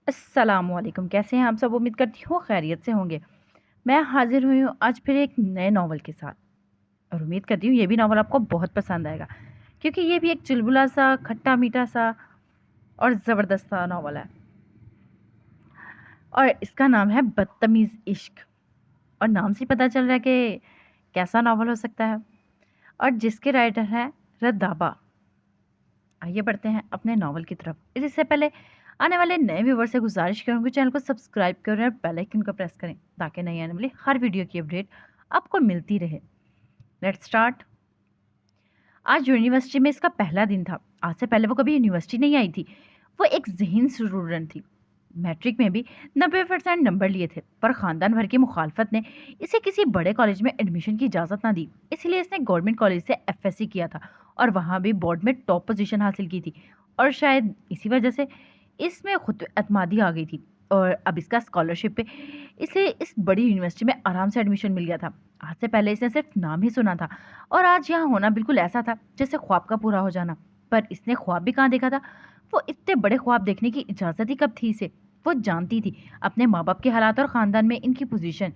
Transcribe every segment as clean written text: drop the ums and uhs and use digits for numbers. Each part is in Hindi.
अस्सलामुअलैकुम। कैसे हैं आप सब? उम्मीद करती हूँ खैरियत से होंगे। मैं हाज़िर हुई हूँ आज फिर एक नए नॉवल के साथ और उम्मीद करती हूँ ये भी नॉवल आपको बहुत पसंद आएगा क्योंकि ये भी एक चुलबुला-सा, खट्टा-मीठा-सा और ज़बरदस्त सा नॉवल है और इसका नाम है बदतमीज़ इश्क। और नाम से ही पता चल रहा है कि कैसा नॉवल हो सकता है और जिसके राइटर हैं रदाबा। आइए बढ़ते हैं अपने नॉवल की तरफ। इससे पहले आने वाले नए व्यूवर से गुजारिश करूँगी चैनल को सब्सक्राइब करें और बेल आइकन को प्रेस करें ताकि नई आने वाली हर वीडियो की अपडेट आपको मिलती रहे। Let's start. आज यूनिवर्सिटी में इसका पहला दिन था। आज से पहले वो कभी यूनिवर्सिटी नहीं आई थी। वो एक ज़हीन स्टूडेंट थी। मैट्रिक में भी 90% नंबर लिए थे पर ख़ानदान भर की मुखालफत ने इसे किसी बड़े कॉलेज में एडमिशन की इजाज़त ना दी। इसलिए इसने गवर्नमेंट कॉलेज से एफएससी किया था और वहाँ भी बोर्ड में टॉप पोजीशन हासिल की थी और शायद इसी वजह से इसमें खुद एतमादी आ गई थी और अब इसका स्कॉलरशिप पे इसे इस बड़ी यूनिवर्सिटी में आराम से एडमिशन मिल गया था। आज से पहले इसने सिर्फ नाम ही सुना था और आज यहाँ होना बिल्कुल ऐसा था जैसे ख्वाब का पूरा हो जाना। पर इसने ख्वाब भी कहाँ देखा था? वो इतने बड़े ख्वाब देखने की इजाज़त ही कब थी इसे? वो जानती थी अपने माँ बाप के हालात और ख़ानदान में इनकी पोजीशन।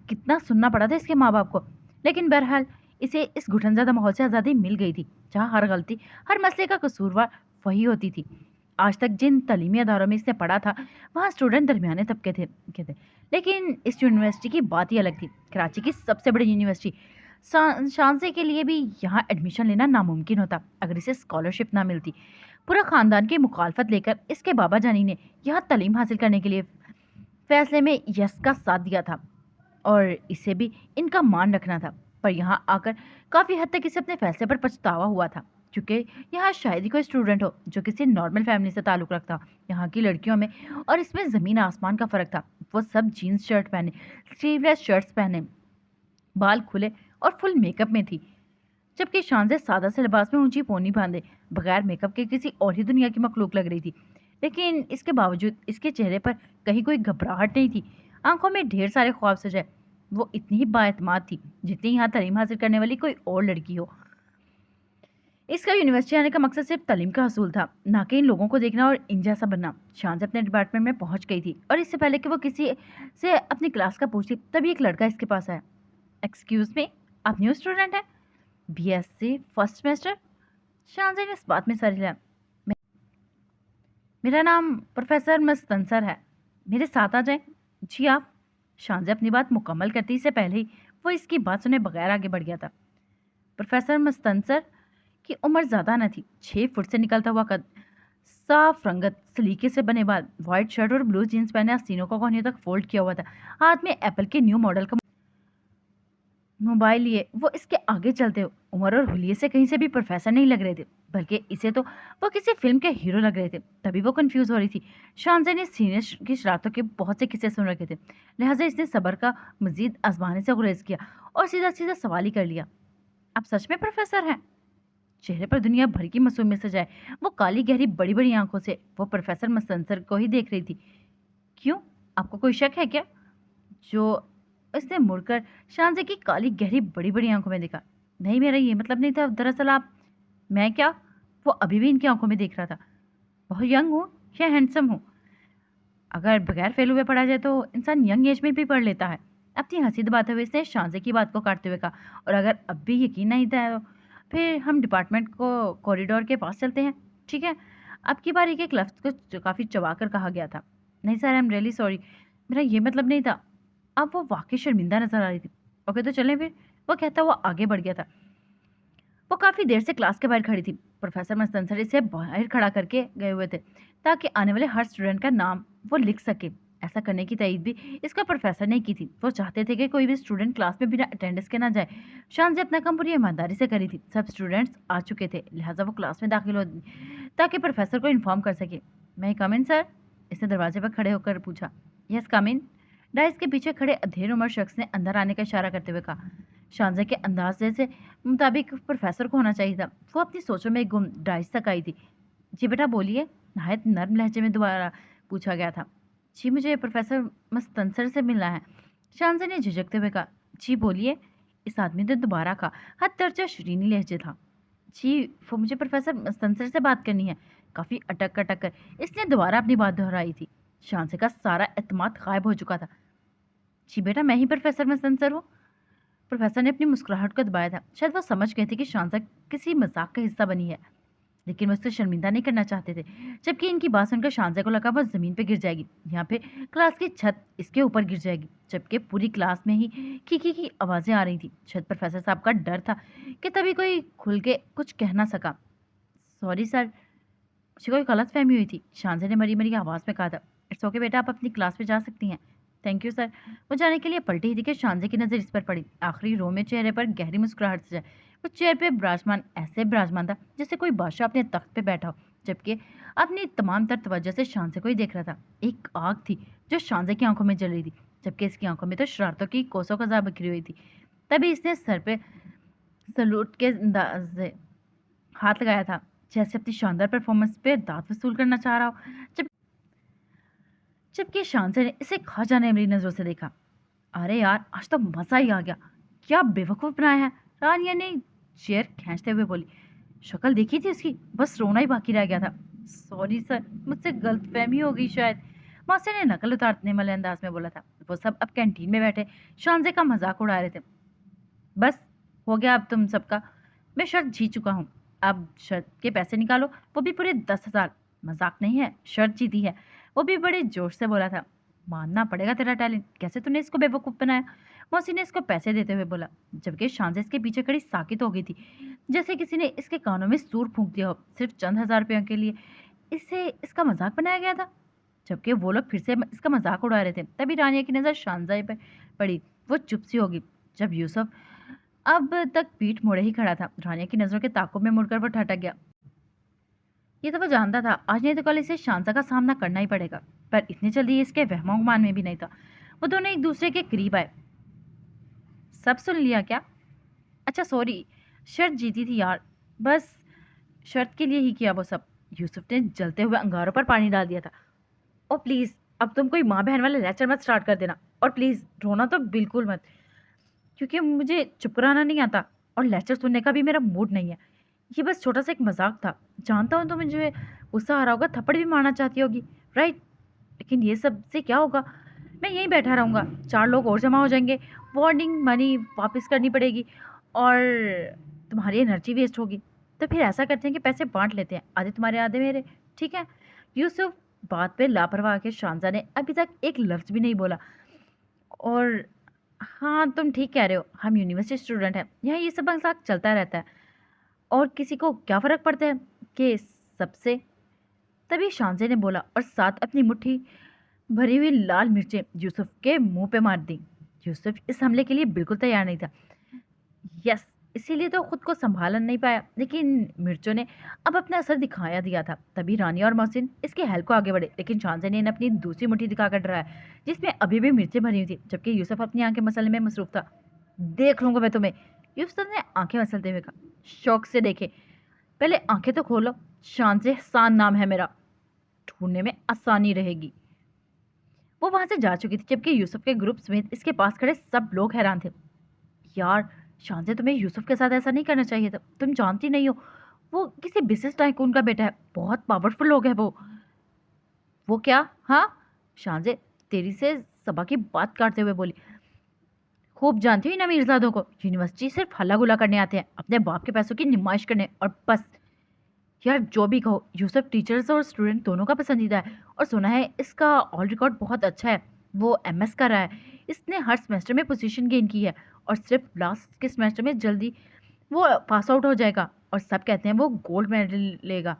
कितना सुनना पड़ा था इसके माँ बाप को। लेकिन बहरहाल इसे इस घुटनज़दा माहौल से आज़ादी मिल गई थी जहाँ हर गलती, हर मसले का कसूरवार वही होती थी। आज तक जिन तलीमी अदारों में इसने पढ़ा था वहाँ स्टूडेंट दरमियाने तबके के थे। लेकिन इस यूनिवर्सिटी की बात ही अलग थी। कराची की सबसे बड़ी यूनिवर्सिटी शानसे के लिए भी यहाँ एडमिशन लेना नामुमकिन होता अगर इसे स्कॉलरशिप ना मिलती। पूरा ख़ानदान की मुखालफत लेकर इसके बाबा जानी ने यहाँ तालीम हासिल करने के लिए फैसले में यस का साथ दिया था और इसे भी इनका मान रखना था। पर यहाँ आकर काफ़ी हद तक इसे अपने फैसले पर पछतावा हुआ था क्योंकि यहाँ शायद ही कोई स्टूडेंट हो जो किसी नॉर्मल फैमिली से ताल्लुक़ रखता। यहाँ की लड़कियों में और इसमें ज़मीन आसमान का फ़र्क था। वो सब जीन्स शर्ट पहने, स्लीवलेस शर्ट्स पहने, बाल खुले और फुल मेकअप में थी, जबकि शानज़ सादा से लिबास में ऊंची पोनी बांधे बगैर मेकअप के किसी और ही दुनिया की मखलूक लग रही थी। लेकिन इसके बावजूद इसके चेहरे पर कहीं कोई घबराहट नहीं थी। आंखों में ढेर सारे ख्वाब सजाए। वो इतनी ही बाएतमाद थी जितनी यहाँ तालीम हासिल करने वाली कोई और लड़की हो। इसका यूनिवर्सिटी आने का मकसद सिर्फ तालीम का हसूल था, ना कि इन लोगों को देखना और इन जैसा बनना। शान से अपने डिपार्टमेंट में पहुंच गई थी और इससे पहले कि वो किसी से अपनी क्लास का पूछती तभी एक लड़का इसके पास आया। एक्सक्यूज मी, आप न्यू स्टूडेंट हैं? BSc first semester? शानज़ ने इस बात में सर हिलाया। "मे- मेरा नाम प्रोफेसर मस्तंसर है, मेरे साथ आ जाएं।" जी आप? शानज़ अपनी बात मुकम्मल करती से पहले ही वो इसकी बात सुने बगैर आगे बढ़ गया था। प्रोफेसर मस्तंसर की उम्र ज़्यादा न थी। 6 फुट से निकलता हुआ कद, साफ रंगत, सलीके से बने बाल, व्हाइट शर्ट और ब्लू जीन्स पहने आस्तीनों को कोहनियों तक फोल्ड किया हुआ था। हाथ में एप्पल के न्यू मॉडल का मोबाइल लिए वो इसके आगे चलते हो। उम्र और हुलिये से कहीं से भी प्रोफेसर नहीं लग रहे थे, बल्कि इसे तो वो किसी फिल्म के हीरो लग रहे थे। तभी वो कंफ्यूज हो रही थी। शानज़ ने सीनियर की शरारतों के बहुत से किस्से सुन रखे थे, लिहाजा इसने सब्र का मजीद आजमाने से गुरेज किया और सीधा सीधा सवाल ही कर लिया। आप सच में प्रोफेसर हैं? चेहरे पर दुनिया भर की मासूमियत सजाए वो काली गहरी बड़ी बड़ी आंखों से वो प्रोफेसर मसंसर को ही देख रही थी। क्यों, आपको कोई शक है क्या? जो उसने मुड़कर शानज़े की काली गहरी बड़ी-बड़ी आँखों में देखा। नहीं, मेरा ये मतलब नहीं था, दरअसल आप। मैं क्या? वो अभी भी इनकी आँखों में देख रहा था। बहुत यंग हूँ या हैंडसम हूँ? अगर बगैर फेल हुए पढ़ा जाए तो इंसान यंग एज में भी पढ़ लेता है। अपनी हँसी दबाते हुए इसने शानज़े की बात को काटते हुए कहा, और अगर अब भी यकीन नहीं था तो फिर हम डिपार्टमेंट को कॉरिडोर के पास चलते हैं, ठीक है? अब की बार एक-एक लफ्ज़ को काफ़ी चबा कर कहा गया था। नहीं sir, I am really sorry, मेरा ये मतलब नहीं था। अब वो वाक़ई शर्मिंदा नज़र आ रही थी। ओके तो चलें फिर, वो कहता हुआ आगे बढ़ गया था। वो काफ़ी देर से क्लास के बाहर खड़ी थी। प्रोफेसर मस्तनसर इसे बाहर खड़ा करके गए हुए थे ताकि आने वाले हर स्टूडेंट का नाम वो लिख सके। ऐसा करने की तईद भी इसका प्रोफेसर ने की थी। वो चाहते थे कि कोई भी स्टूडेंट क्लास में बिना अटेंडेंस के ना जाए। शान से अपना काम पूरी ईमानदारी से करी थी। सब स्टूडेंट्स आ चुके थे, लिहाजा वो क्लास में दाखिल हो ताकि प्रोफेसर को इन्फॉर्म कर सके। मैं कम इन सर? इसने दरवाजे पर खड़े होकर पूछा। यस कम इन, डाइस के पीछे खड़े अधेड़ उम्र शख्स ने अंदर आने का इशारा करते हुए कहा। शानज़ा के अंदाज़े से मुताबिक प्रोफ़ेसर को होना चाहिए था। वो अपनी सोचों में गुम डाइस तक आई थी। जी बेटा बोलिए, नहायत नर्म लहजे में दोबारा पूछा गया था। जी मुझे प्रोफ़ेसर मस्तनसर से मिलना है। शानज़ा ने झिझकते हुए कहा। जी बोलिए। इस आदमी ने दोबारा कहा। हद दर्जा शरीनी लहजे था। जी वो मुझे प्रोफ़ेसर मस्तनसर से बात करनी है। काफ़ी अटक-अटक कर इसने दोबारा अपनी बात दोहराई थी। शांसे का सारा एतमाद गायब हो चुका था। जी बेटा, मैं ही प्रोफेसर में सेंसर हूँ। प्रोफेसर ने अपनी मुस्कुराहट को दबाया था। शायद वो समझ गए थे कि शांसा किसी मजाक का हिस्सा बनी है, लेकिन वो उससे शर्मिंदा नहीं करना चाहते थे। जबकि इनकी बात सुनकर शांजा को लगा वो जमीन पे गिर जाएगी, यहाँ पे क्लास की छत इसके ऊपर गिर जाएगी। जबकि पूरी क्लास में ही खी की आवाजें आ रही थी। शायद प्रोफेसर साहब का डर था कि तभी कोई खुल के कुछ कह ना सका। सॉरी सर, मुझे कोई गलत फहमी हुई थी, शांजा ने मरी मरी आवाज में कहा था। इट्स ओके बेटा, आप अपनी क्लास में जा सकती हैं। Thank you sir. वो जाने के लिए पलटी ही थी कि शांजे की नज़र इस पर पड़ी। आखिरी रो में चेहरे पर गहरी मुस्कुराहट से वो चेयर पे विराजमान ऐसे विराजमान था जैसे कोई बादशाह अपने तख्त पे बैठा हो, जबकि अपनी तमाम तर तवज्जो से शांजे को ही देख रहा था। एक आग थी जो शांजे की आंखों में जल रही थी, जबकि इसकी आंखों में तो शरारतों की कोसों कज़ा बिखरी हुई थी। तभी इसने सर पे सलूट के अंदाज से हाथ लगाया था, जैसे अपनी शानदार परफॉर्मेंस पे दांत वसूल करना चाह रहा हो। जब जबकि शांसे ने इसे खा जाने वाली नजरों से देखा। अरे यार, आज तो मजा ही आ गया। क्या बेवकूफ बनाया है, रानिया ने चेयर खींचते हुए बोली। शक्ल देखी थी उसकी, बस रोना ही बाकी रह गया था। सॉरी सर, मुझसे गलतफहमी हो गई शायद, मौसी ने नकल उतारने वाले अंदाज में बोला था। वो सब अब कैंटीन में बैठे शांजे का मजाक उड़ा रहे थे। बस हो गया अब तुम सबका, मैं शर्त जीत चुका हूँ। अब शर्त के पैसे निकालो, वो भी पूरे 10,000। मजाक नहीं है, शर्त जीती है। वो भी बड़े जोश से बोला था। मानना पड़ेगा तेरा टैलेंट, कैसे तूने इसको बेवकूफ़ बनाया। मौसी ने इसको पैसे देते हुए बोला, जबकि शांजा इसके पीछे खड़ी साकित हो गई थी, जैसे किसी ने इसके कानों में सूर फूंक दिया हो सिर्फ चंद हजार रुपयों के लिए। इसे इसका मजाक बनाया गया था। जबकि वो लोग फिर से इसका मजाक उड़ा रहे थे, तभी रानिया की नज़र शांजा पे पड़ी। वो चुप सी होगी। जब यूसुफ अब तक पीठ मोड़े ही खड़ा था, रानिया की नजरों के ताक़ुब में मुड़कर वो ठटक गया। ये तो वो जानता था, आज नहीं तो कल इसे शांसा का सामना करना ही पड़ेगा, पर इतनी जल्दी इसके वहमो गुमान में भी नहीं था। वो दोनों एक दूसरे के करीब आए। सब सुन लिया क्या? अच्छा सॉरी, शर्त जीती थी यार, बस शर्त के लिए ही किया वो सब। यूसुफ ने जलते हुए अंगारों पर पानी डाल दिया था। ओ प्लीज़, अब तुम कोई माँ बहन वाला लेक्चर मत स्टार्ट कर देना, और प्लीज़ रोना तो बिल्कुल मत, क्योंकि मुझे चुप कराना नहीं आता और लेक्चर सुनने का भी मेरा मूड नहीं है। ये बस छोटा सा एक मजाक था। जानता हूँ तो मुझे गुस्सा आ रहा होगा, थप्पड़ भी मारना चाहती होगी, राइट? लेकिन ये सब से क्या होगा, मैं यहीं बैठा रहूँगा, 4 लोग और जमा हो जाएंगे, वार्निंग मनी वापस करनी पड़ेगी और तुम्हारी एनर्जी वेस्ट होगी। तो फिर ऐसा करते हैं कि पैसे बांट लेते हैं, आधे तुम्हारे आधे मेरे, ठीक है? यूसुफ बात पे लापरवाह के शांजा ने अभी तक एक लफ्ज़ भी नहीं बोला। और हाँ, तुम ठीक कह रहे हो, हम यूनिवर्सिटी स्टूडेंट हैं, यहाँ ये सब मजाक चलता रहता है, और किसी को क्या फ़र्क पड़ता है कि सबसे। तभी शांजे ने बोला और साथ अपनी मुट्ठी भरी हुई लाल मिर्चें यूसुफ के मुंह पे मार दी। यूसुफ इस हमले के लिए बिल्कुल तैयार नहीं था। यस, इसीलिए तो खुद को संभाल नहीं पाया, लेकिन मिर्चों ने अब अपना असर दिखाया दिया था। तभी रानिया और मोहसिन इसके हेल्प को आगे बढ़े, लेकिन शांजे ने इन्हें अपनी दूसरी मुट्ठी दिखाकर डराया, जिसमें अभी भी मिर्चें भरी हुई थी। जबकि यूसुफ अपनी आंखें मसलने में मसरूफ था। देख लूंगा मैं तुम्हें, यूसुफ ने आंखें मसलते हुए कहा। शौक से देखे, पहले आंखें तो खोलो। शान से हसान नाम है मेरा, ढूंढने में आसानी रहेगी। वो वहां से जा चुकी थी, जबकि यूसुफ के ग्रुप समेत इसके पास खड़े सब लोग हैरान थे। यार शान से तुम्हें यूसुफ के साथ ऐसा नहीं करना चाहिए था, तुम जानती नहीं हो वो किसी बिजनेस टाइकून का बेटा है, बहुत पावरफुल लोग है वो क्या? हाँ, शानजे तेरी से सबा की बात काटते हुए बोली। खूब जानती हुई ना मीरजादों को, यूनिवर्सिटी सिर्फ हल्ला गुला करने आते हैं, अपने बाप के पैसों की नुमाइश करने, और बस। यार जो भी कहो, यूसुफ टीचर्स और स्टूडेंट दोनों का पसंदीदा है, और सुना है इसका ऑल रिकॉर्ड बहुत अच्छा है। वो एमएस कर रहा है, इसने हर सेमेस्टर में पोजीशन गेन की है, और सिर्फ लास्ट के सेमेस्टर में जल्दी वो पास आउट हो जाएगा, और सब कहते हैं वो गोल्ड मेडल लेगा।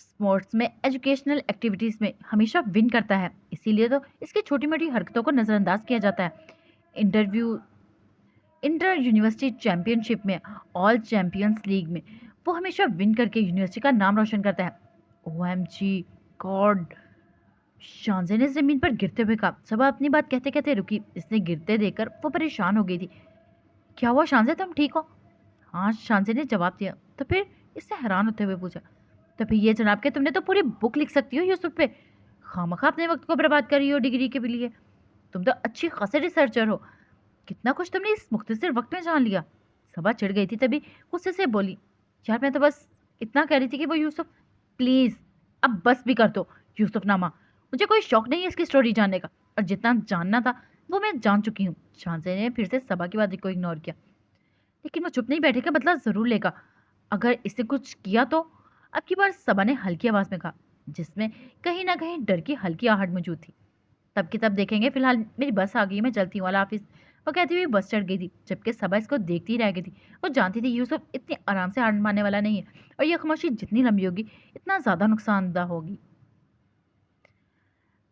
स्पोर्ट्स में, एजुकेशनल एक्टिविटीज़ में हमेशा विन करता है, इसीलिए तो इसकी छोटी मोटी हरकतों को नज़रअंदाज किया जाता है। इंटरव्यू इंटर यूनिवर्सिटी चैंपियनशिप में, ऑल चैंपियंस लीग में वो हमेशा विन करके यूनिवर्सिटी का नाम रोशन करता है। ओएमजी गॉड, शांजे ने जमीन पर गिरते हुए कहा। सबा अपनी बात कहते कहते रुकी, इसने गिरते देखकर वो परेशान हो गई थी। क्या हुआ शांजे, तुम ठीक हो? हाँ, शांजे ने जवाब दिया। तो फिर, इससे हैरान होते हुए पूछा। तो फिर ये जनाब के तुमने तो पूरी बुक लिख सकती हो यूसुफ पे, खामखा अपने वक्त को बर्बाद कर रही हो डिग्री के लिए। तुम तो अच्छी खासी रिसर्चर हो, कितना कुछ तुमने इस मुख्तसर वक्त में जान लिया। सबा चिढ़ गई थी, तभी गुस्से से बोली। यार मैं तो बस इतना कह रही थी कि वो यूसुफ, प्लीज़ अब बस भी कर दो। यूसुफ नामा मुझे कोई शौक नहीं है इसकी स्टोरी जानने का, और जितना जानना था वो मैं जान चुकी हूँ। शांसे ने फिर से सबा की बात को इग्नोर किया। लेकिन वो चुप नहीं बैठेगा, बदला जरूर लेगा। अगर इसने कुछ किया तो? अब की बार सबा ने हल्की आवाज में कहा, जिसमें कहीं ना कहीं डर की हल्की आहट मौजूद थी। तब की तब देखेंगे, फिलहाल मेरी बस आ गई, मैं चलती हूँ, अल्लाह हाफिज। वो कहती हुई बस चढ़ गई थी, जबकि सबा इसको देखती ही रह गई थी। वो जानती थी यूसुफ इतनी आराम से हार मानने वाला नहीं है, और यह खामोशी जितनी लंबी होगी इतना ज्यादा नुकसानदा होगी।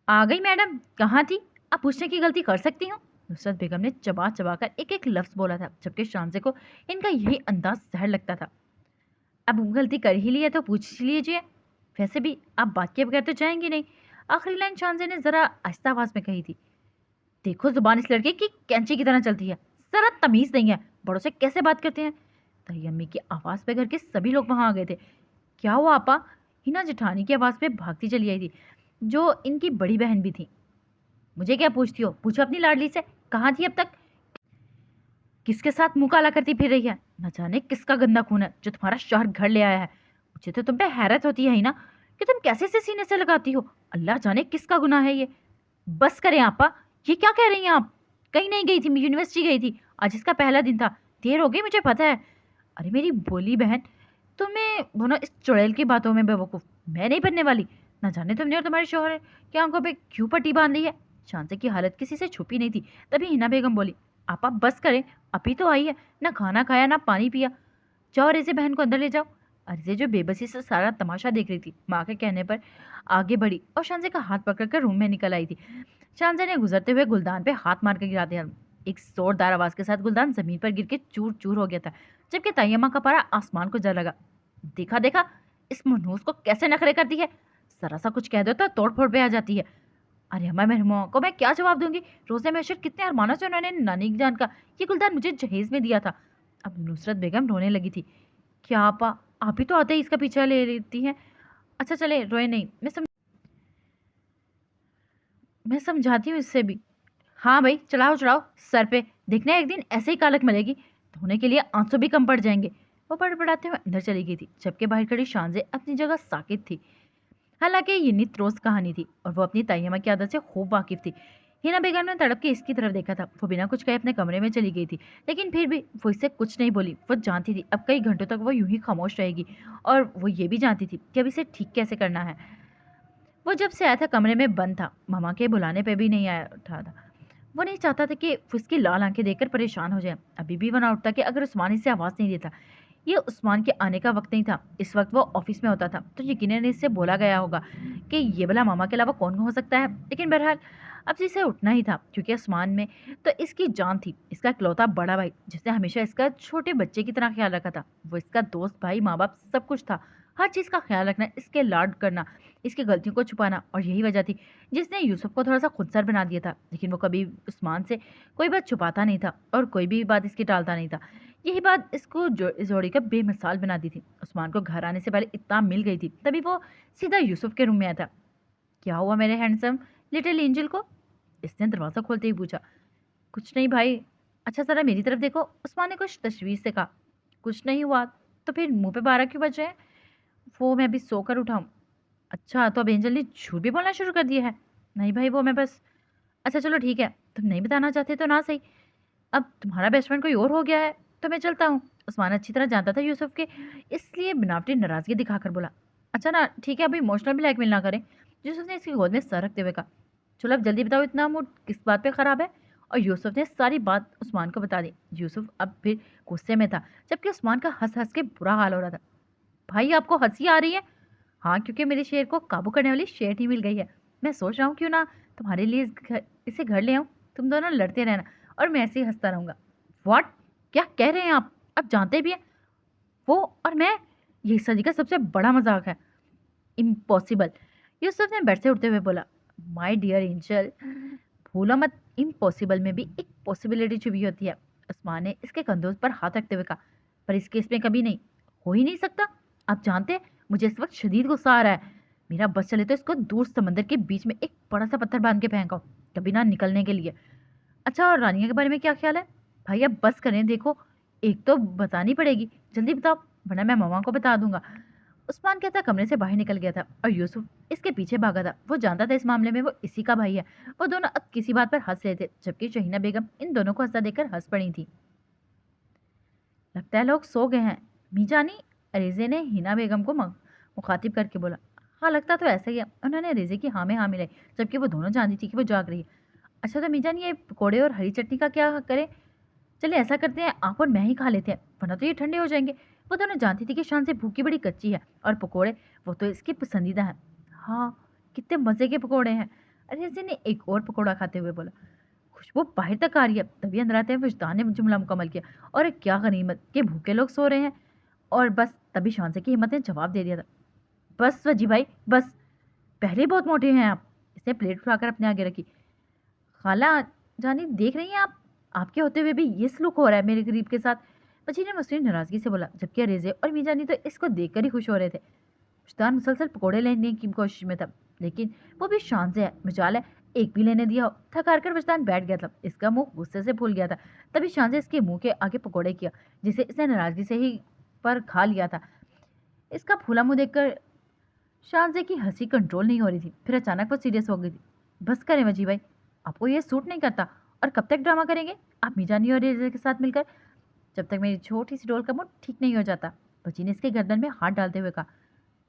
आ गई मैडम, कहाँ थी? आप पूछने की गलती कर सकती हूँ। नुसरत बेगम ने चबा चबा कर एक एक लफ्ज बोला था, जबकि शांसे को इनका यही अंदाज जहर लगता था। अब गलती कर ही ली है तो पूछ लीजिए। वैसे भी आप बात किए बगैर तो जाएंगी नहीं। आखिरी लाइन शांसे ने जरा आहिस्ता आवाज में कही थी। देखो जुबान इस लड़के की कैंची की तरह चलती है, जरा तमीज नहीं है, बड़ों से कैसे बात करते हैं। तयम्मी की आवाज पे घर के सभी लोग वहां आ गए थे। क्या हुआ आपा? हिना जेठानी की आवाज पे भागती चली आई थी, जो इनकी बड़ी बहन भी थी। मुझे क्या पूछती हो, पूछो अपनी लाडली से, कहाँ थी अब तक? किसके साथ मुंह काला करती फिर रही है? न जाने किसका गंदा खून है जो तुम्हारा शहर घर ले आया है। मुझे तो तुम पे हैरत होती है ही ना, कि तुम कैसे इसे सीने से लगाती हो। अल्लाह जाने किसका गुनाह है ये। बस करें आपा, ये क्या कह रही हैं आप? कहीं नहीं गई थी, मैं यूनिवर्सिटी गई थी। आज इसका पहला दिन था, देर हो गई मुझे पता है। अरे मेरी बोली बहन, तुम्हें वो ना इस चुड़ैल की बातों में बेवकूफ मैं नहीं बनने वाली। ना जाने तुमने और तुम्हारे शौहर की आंखों पे क्यों पट्टी बांध ली है। शांति की हालत किसी से छुपी नहीं थी। तभी हिना बेगम बोली, आपा बस करें, अभी तो आई है, ना खाना खाया ना पानी पिया। जाओ रेजे बहन को अंदर ले जाओ। अरजे जो बेबसी से सारा तमाशा देख रही थी, माँ के कहने पर आगे बढ़ी और शांजे का हाथ पकड़कर रूम में निकल आई थी। शांजे ने गुजरते हुए गुलदान पे हाथ मार कर गिरा दिया। एक जोरदार आवाज के साथ गुलदान जमीन पर गिर के चूर चूर हो गया था, जबकि तैयमा का पारा आसमान को जा लगा। देखा देखा, इस मनहूस को कैसे नखरे करती है। जरा सा कुछ कह दो तो तोड़ फोड़ पे आ जाती है। अरे हमारे मेहमान को मैं क्या जवाब दूंगी। रोज़े में कितने अरमानों से उन्होंने नानी जान का ये गुलदान मुझे जहेज में दिया था। अब नुसरत बेगम रोने लगी थी। क्या आपा, आप ही तो आते ही इसका पीछा ले लेती हैं। अच्छा चले, रोए नहीं, मैं समझाती हूँ इससे भी। हाँ भाई, चढ़ाओ चढ़ाओ सर पे, देखना एक दिन ऐसे ही कालक मिलेगी, धोने के लिए आंसू भी कम पड़ जाएंगे। वो बड़बड़ाते हुए अंदर चली गई थी, जबकि बाहर खड़ी शांजे अपनी जगह साकित थी। हालांकि ये नित रोज कहानी थी और वो अपनी तैयमा की आदत से खूब वाकिफ थी। हिना बेगम ने तड़प के इसकी तरफ देखा था। वो बिना कुछ कहे अपने कमरे में चली गई थी, लेकिन फिर भी वो इससे कुछ नहीं बोली। वो जानती थी अब कई घंटों तक वो यूं ही खामोश रहेगी, और वो ये भी जानती थी कि अब इसे ठीक कैसे करना है। वो जब से आया था कमरे में बंद था, मामा के बुलाने पे भी नहीं आया उठा था। वो नहीं चाहता था कि वो इसकी लाल आंखें देखकर परेशान हो जाए। अभी भी वो ना उठता कि अगर उस्मान इसे आवाज़ नहीं देता। ये उस्मान के आने का वक्त नहीं था, इस वक्त वो ऑफिस में होता था, तो यकीनन इससे बोला गया होगा कि ये भला मामा के अलावा कौन हो सकता है। लेकिन बहरहाल अब इसे उठना ही था, क्योंकि उस्मान में तो इसकी जान थी, इसका इकलौता बड़ा भाई जिसने हमेशा इसका छोटे बच्चे की तरह ख्याल रखा था। वो इसका दोस्त, भाई, माँ बाप सब कुछ था। हर चीज़ का ख्याल रखना, इसके लाड करना, इसकी गलतियों को छुपाना, और यही वजह थी जिसने यूसुफ को थोड़ा सा खुदसर बना दिया था। लेकिन वो कभी उस्मान से कोई बात छुपाता नहीं था और कोई भी बात इसकी टालता नहीं था। यही बात इसको इस जोड़ी का बेमिसाल बना दी थी। उस्मान को घर आने से पहले इतना मिल गई थी, तभी वो सीधा यूसुफ के रूम में आया था। क्या हुआ मेरे हैंडसम लिटिल एंजल को? इसने दरवाज़ा खोलते ही पूछा। कुछ नहीं भाई। अच्छा ज़रा मेरी तरफ देखो, उस्मान ने कुछ तशवीश से कहा। कुछ नहीं हुआ तो फिर मुंह पे 12 क्यों बज रहे हैं? वो मैं अभी सोकर उठाऊँ। अच्छा, तो अब एंजल ने झूठ भी बोलना शुरू कर दिया है? नहीं भाई, वो मैं बस। अच्छा चलो ठीक है, तुम नहीं बताना चाहते तो ना सही। अब तुम्हारा बेस्ट फ्रेंड कोई और हो गया है तो मैं चलता हूँ। उस्मान अच्छी तरह जानता था यूसुफ के, इसलिए बनावटी नाराजगी दिखाकर बोला। अच्छा ना ठीक है, अभी इमोशनल ब्लैकमेल ना करें। यूसुफ ने इसकी गोद में सर रखते हुए कहा। चलो अब जल्दी बताओ, इतना मूड किस बात पे ख़राब है? और यूसुफ ने सारी बात उस्मान को बता दी। यूसुफ अब फिर गुस्से में था, जबकि उस्मान का हंस हंस के बुरा हाल हो रहा था। भाई आपको हंसी आ रही है? हाँ, क्योंकि मेरे शेर को काबू करने वाली शेर ही मिल गई है। मैं सोच रहा हूँ क्यों ना तुम्हारे लिए इसे घर ले आऊँ। तुम दोनों लड़ते रहना और मैं ऐसे ही हंसता रहूँगा। व्हाट? क्या कह रहे हैं आप जानते भी हैं वो और मैं? ये सदी का सबसे बड़ा मजाक है। इम्पॉसिबल। यूसुफ ने बेड से उठते हुए बोला। माय डियर एंजल, भूलो मत, इम्पॉसिबल में भी एक पॉसिबिलिटी छुपी होती है। उस्मान ने इसके कंधों पर हाथ रखते हुए कहा। पर इस केस में कभी नहीं, हो ही नहीं सकता। आप जानते हैं मुझे इस वक्त शदीद गुस्सा आ रहा है। मेरा बस चले तो इसको दूर समंदर के बीच में एक बड़ा सा पत्थर बांध के फेंकाओ, कभी ना निकलने के लिए। अच्छा, और रानिया के बारे में क्या ख्याल है? भाई अब बस करें, देखो एक तो बतानी पड़ेगी, जल्दी बताओ, वरना मैं मामा को बता दूंगा। उस्मान कहता कमरे से बाहर निकल गया था और यूसुफ इसके पीछे भागा था। वो जानता था इस मामले में वो इसी का भाई है। वो दोनों अब किसी बात पर हंस रहे थे, जबकि शहीना बेगम इन दोनों को हंसता देखकर हंस पड़ी थी। लगता है लोग सो गए हैं, मीजानी, रेजे ने हिना बेगम को मुखातिब करके बोला। हाँ, लगता तो ऐसा ही है। उन्होंने रेजे की हाँ में हाँ मिलाई, जबकि वो दोनों जानती थी कि वो जाग रही है। अच्छा, तो मीजानी ये पकौड़े और हरी चटनी का क्या करें? चलिए ऐसा करते हैं, आप और मैं ही खा लेते हैं, वरना तो ये ठंडे हो जाएंगे। वो दोनों जानती थी कि शान से भूखी बड़ी कच्ची है और पकोड़े वो तो इसके पसंदीदा हैं। हाँ, कितने मज़े के पकोड़े हैं। अरे इसी ने एक और पकोड़ा खाते हुए बोला। खुशबू बाहर तक आ रही है। तभी अंदर आते हैं विजदान ने जुमला मुकम्मल किया। और क्या गनीमत के भूखे लोग सो रहे हैं। और बस तभी शानसे की हिम्मत ने जवाब दे दिया था। बस वजी भाई, बस, पहले ही बहुत मोटे हैं आप। इसने प्लेट उठाकर अपने आगे रखी। खाला जानी, देख रही हैं आप, आपके होते हुए भी ये सलूक हो रहा है मेरे गरीब के साथ। बची ने मसनून नाराजगी से बोला, जबकि रेजे और मीजानी तो इसको देखकर ही खुश हो रहे थे। मुश्तान मुसलसल पकौड़े लेने की कोशिश में था, लेकिन वो भी शान से है, मजाल है एक भी लेने दिया हो। थक हार कर वजदान बैठ गया था, इसका मुंह गुस्से से फूल गया था। तभी शान से इसके मुंह के आगे पकौड़े किया, जिसे इसने नाराजगी से ही पर खा लिया था। इसका फूला मुंह देखकर शानजे की हंसी कंट्रोल नहीं हो रही थी। फिर अचानक वो सीरियस हो गई थी। बस करें वजी भाई, आपको ये सूट नहीं करता। और कब तक ड्रामा करेंगे आप मीजानी और रेजे के साथ मिलकर? जब तक मेरी छोटी सी डोल का मुंह ठीक नहीं हो जाता। बची ने इसके गर्दन में हाथ डालते हुए कहा।